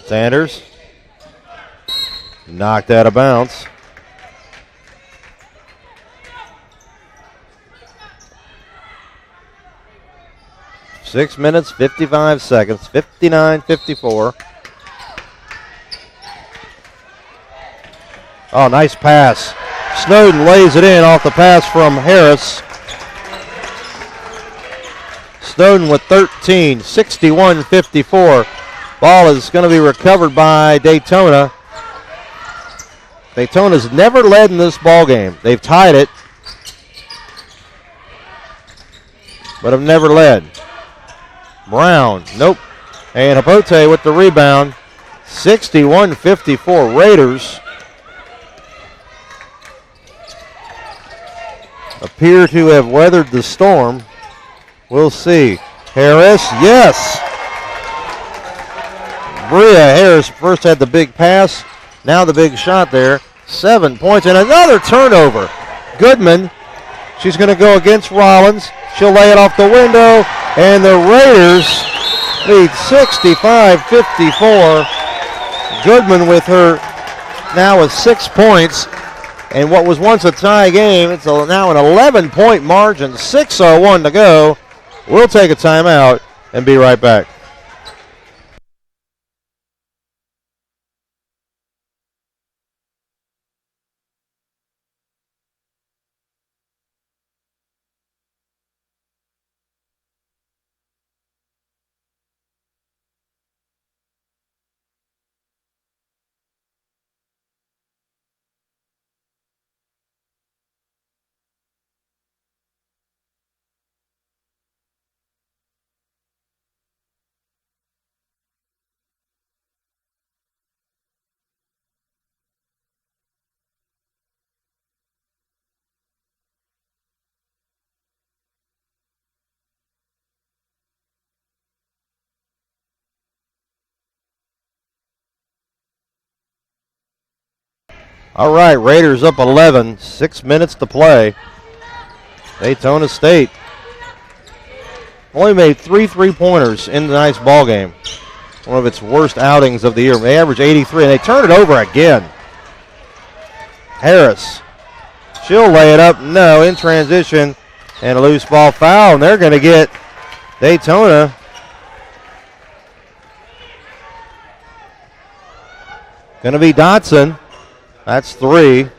Sanders knocked out of bounds. Six minutes, 55 seconds, 59-54. Oh, nice pass. Snowden lays it in off the pass from Harris. Snowden with 13, 61-54. Ball is going to be recovered by Daytona. Daytona's never led in this ball game. They've tied it, but have never led. Brown, nope. And Hapote with the rebound. 61-54 Raiders appear to have weathered the storm. We'll see. Harris, yes. Bria Harris first had the big pass, now the big shot there. 7 points and another turnover. Goodman, she's going to go against Rollins. She'll lay it off the window, and the Raiders lead 65-54. Goodman with her now with 6 points. And what was once a tie game, it's now an 11-point margin, 6:01 to go. We'll take a timeout and be right back. All right, Raiders up 11, 6 minutes to play. Daytona State only made 3 3-pointers in tonight's ball game. One of its worst outings of the year. They average 83, and they turn it over again. Harris, she'll lay it up. No, in transition, and a loose ball foul, and they're going to get Daytona. Going to be Dotson. That's 3.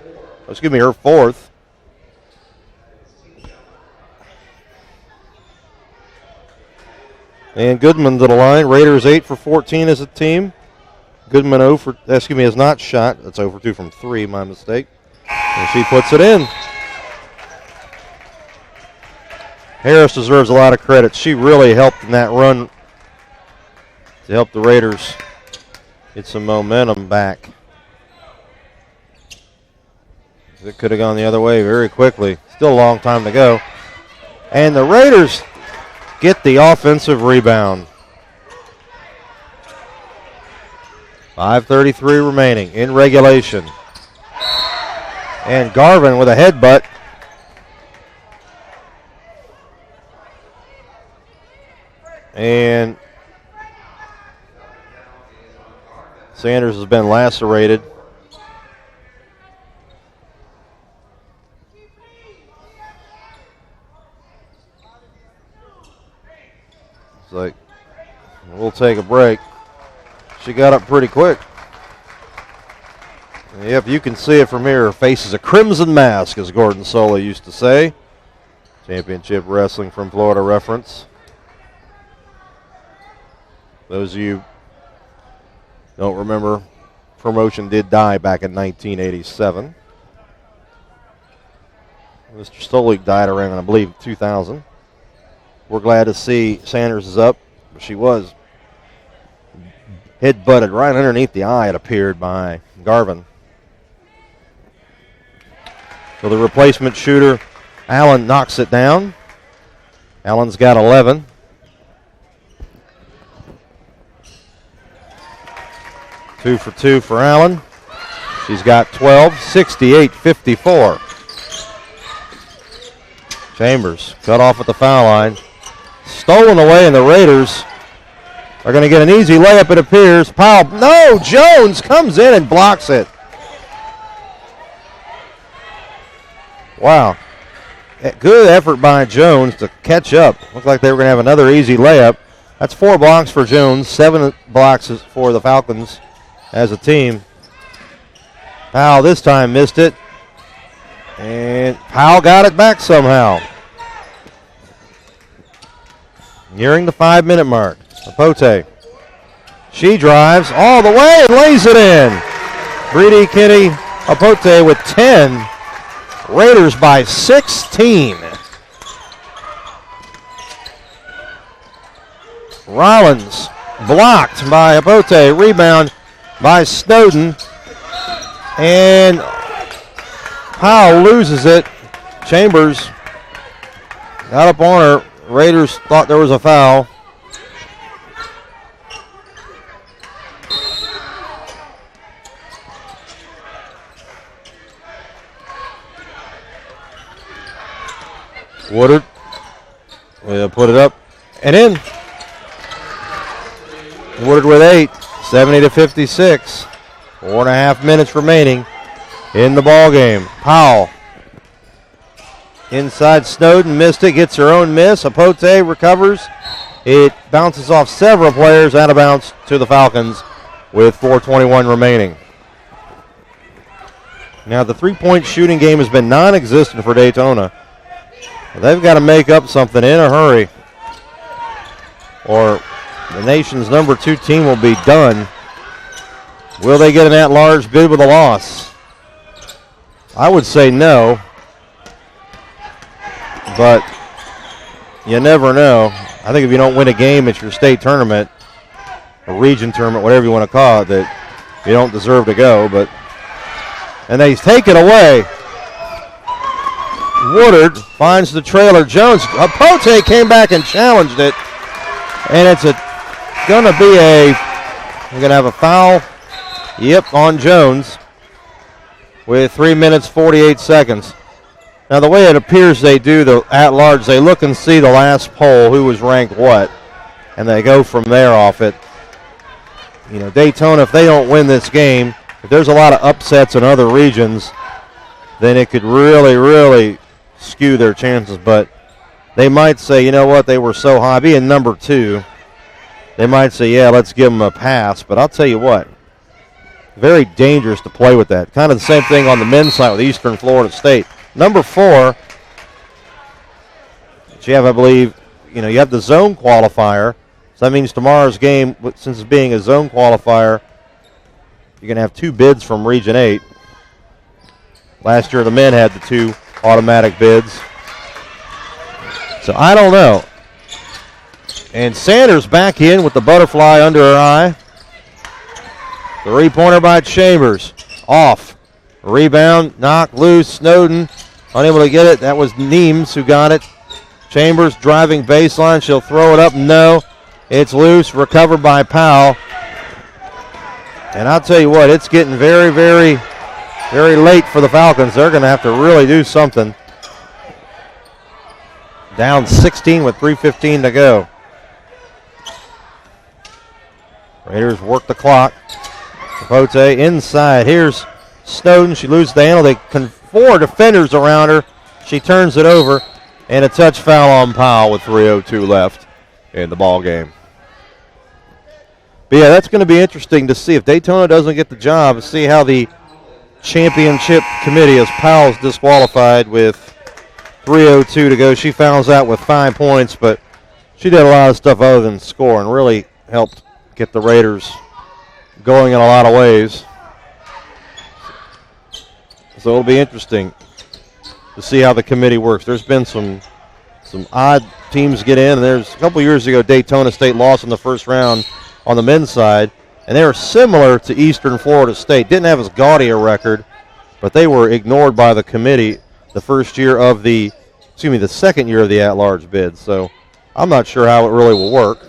Excuse me, her 4th. And Goodman to the line. Raiders 8 for 14 as a team. Goodman has not shot. That's 0 for 2 from 3, my mistake. And she puts it in. Harris deserves a lot of credit. She really helped in that run to help the Raiders get some momentum back. It could have gone the other way very quickly. Still a long time to go. And the Raiders get the offensive rebound. 5:33 remaining in regulation. And Garvin with a headbutt. And Sanders has been lacerated. Like, we'll take a break. She got up pretty quick. Yep, you can see it from here. Her face is a crimson mask, as Gordon Sola used to say. Championship Wrestling from Florida reference. Those of you don't remember, promotion did die back in 1987. Mr. Stolik died around, I believe, 2000. We're glad to see Sanders is up. She was head-butted right underneath the eye, it appeared, by Garvin. So the replacement shooter, Allen, knocks it down. Allen's got 11. Two for 2 for Allen. She's got 12, 68-54. Chambers cut off at the foul line. Stolen away, and the Raiders are going to get an easy layup, it appears. Powell, no, Jones comes in and blocks it. Wow. Good effort by Jones to catch up. Looked like they were going to have another easy layup. That's 4 blocks for Jones, 7 blocks for the Falcons as a team. Powell this time missed it. And Powell got it back somehow. Nearing the 5-minute mark. Apote. She drives all the way and lays it in. Brady Kinney Apote with 10. Raiders by 16. Rollins blocked by Apote. Rebound by Snowden. And Powell loses it. Chambers got up on her. Raiders thought there was a foul. Woodard will put it up and in. Woodard with 8, 70-56. 4.5 minutes remaining in the ball game. Powell inside Snowden, missed it, gets her own miss. Apote recovers. It bounces off several players, out of bounds to the Falcons with 4:21 remaining. Now the three-point shooting game has been non-existent for Daytona. They've got to make up something in a hurry, or the nation's number 2 team will be done. Will they get an at-large bid with a loss? I would say no, but you never know. I think if you don't win a game at your state tournament, a region tournament, whatever you want to call it, that you don't deserve to go. And they take it away. Woodard finds the trailer. Jones, Apote came back and challenged it, and it's going to be we're going to have a foul. Yep, on Jones with 3 minutes, 48 seconds. Now, the way it appears they do the at-large, they look and see the last poll, who was ranked what, and they go from there off it. You know, Daytona, if they don't win this game, if there's a lot of upsets in other regions, then it could really, really skew their chances. But they might say, you know what, they were so high, being number 2, they might say, yeah, let's give them a pass. But I'll tell you what, very dangerous to play with that. Kind of the same thing on the men's side with Eastern Florida State. Number 4, you have, I believe, you have the zone qualifier. So that means tomorrow's game, since it's being a zone qualifier, you're going to have 2 bids from Region 8. Last year the men had the 2 automatic bids. So I don't know. And Sanders back in with the butterfly under her eye. 3-pointer by Chambers. Off. Rebound, knocked loose. Snowden unable to get it. That was Neems who got it. Chambers driving baseline. She'll throw it up. No. It's loose. Recovered by Powell. And I'll tell you what, it's getting very, very, very late for the Falcons. They're going to have to really do something. Down 16 with 3:15 to go. Raiders work the clock. Capote inside. Here's Snowden. She loses the handle. They 4 defenders around her. She turns it over, and a touch foul on Powell with 3:02 left in the ball game. But yeah, that's going to be interesting to see if Daytona doesn't get the job. See how the championship committee, as Powell's disqualified with 3:02 to go. She fouls out with 5 points, but she did a lot of stuff other than score and really helped get the Raiders going in a lot of ways. So it'll be interesting to see how the committee works. There's been some odd teams get in. And there's a couple years ago, Daytona State lost in the first round on the men's side, and they were similar to Eastern Florida State. Didn't have as gaudy a record, but they were ignored by the committee the second year of the at-large bid. So I'm not sure how it really will work,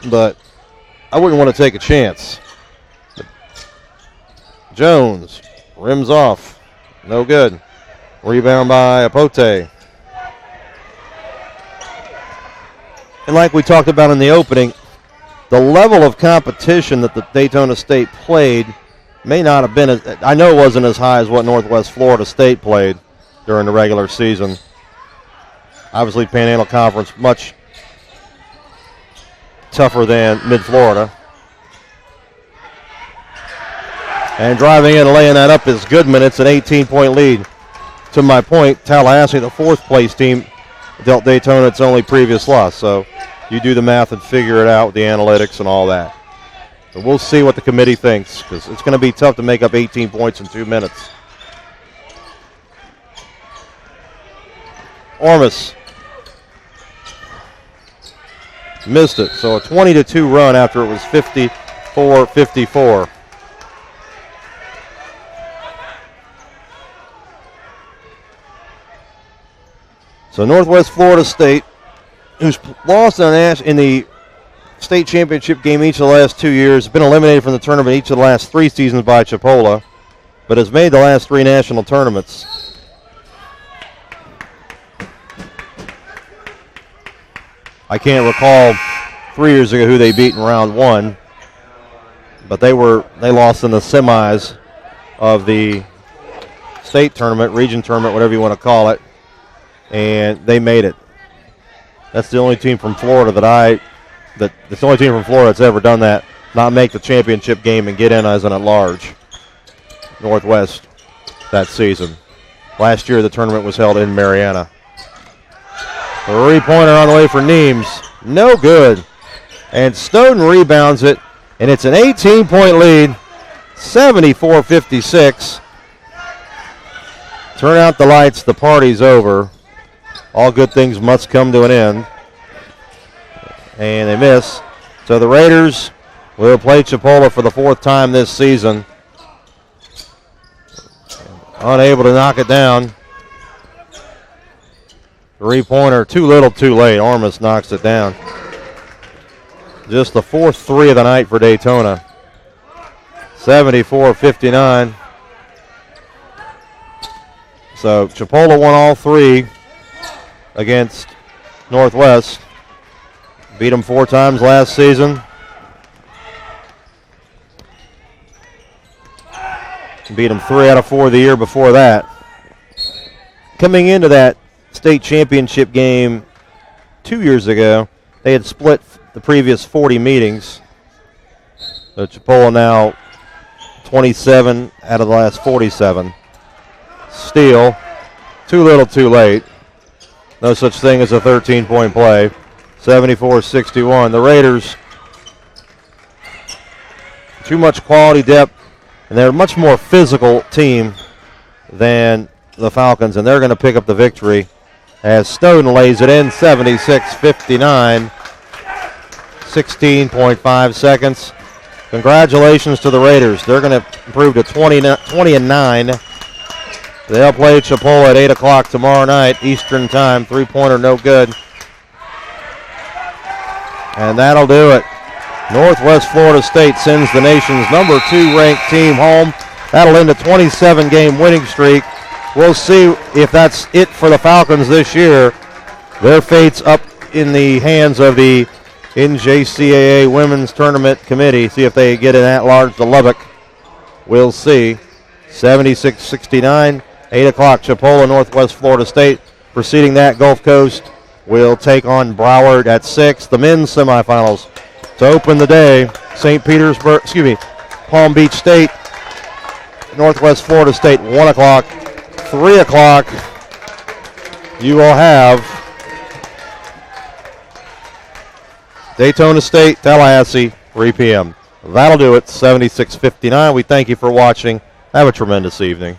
but I wouldn't want to take a chance. Jones rims off. No good. Rebound by Apote. And like we talked about in the opening, the level of competition that the Daytona State played may not have been I know it wasn't as high as what Northwest Florida State played during the regular season. Obviously, Panhandle Conference much tougher than Mid-Florida. And driving in and laying that up is Goodman. It's an 18-point lead. To my point, Tallahassee, the 4th place team, dealt Daytona its only previous loss. So you do the math and figure it out with the analytics and all that. But we'll see what the committee thinks, because it's going to be tough to make up 18 points in 2 minutes. Ormus missed it. So a 20-2 run after it was 54-54. So Northwest Florida State, who's lost in the state championship game each of the last 2 years, has been eliminated from the tournament each of the last 3 seasons by Chipola, but has made the last 3 national tournaments. I can't recall 3 years ago who they beat in round one, but they lost in the semis of the state tournament, region tournament, whatever you want to call it, and they made it. That's the only team from Florida that's the only team from Florida that's ever done that, not make the championship game and get in as an at-large. Northwest that season. Last year the tournament was held in Mariana. Three-pointer on the way for Neems. No good. And Snowden rebounds it, and it's an 18-point lead, 74-56. Turn out the lights, the party's over. All good things must come to an end. And they miss. So the Raiders will play Chipola for the fourth time this season. Unable to knock it down. Three-pointer, too little, too late. Ormus knocks it down. Just the fourth three of the night for Daytona. 74-59. So Chipola won all three against Northwest. Beat them 4 times last season. Beat them 3 out of 4 the year before that. Coming into that state championship game 2 years ago, they had split the previous 40 meetings. So Chipola now 27 out of the last 47. Steal, too little, too late. No such thing as a 13-point play. 74-61. The Raiders, too much quality depth, and they're a much more physical team than the Falcons, and they're going to pick up the victory as Snowden lays it in. 76-59. 16.5 seconds. Congratulations to the Raiders. They're going to improve to 20-9. They'll play Chipola at 8 o'clock tomorrow night, Eastern time. Three-pointer, no good. And that'll do it. Northwest Florida State sends the nation's number 2 ranked team home. That'll end a 27-game winning streak. We'll see if that's it for the Falcons this year. Their fate's up in the hands of the NJCAA Women's Tournament Committee. See if they get an at-large to Lubbock. We'll see. 76-69, 8 o'clock, Chipola, Northwest Florida State. Preceding that, Gulf Coast will take on Broward at 6. The men's semifinals to open the day. Palm Beach State, Northwest Florida State, 1 o'clock. 3 o'clock, you will have Daytona State, Tallahassee, 3 p.m. That'll do it, 76-59. We thank you for watching. Have a tremendous evening.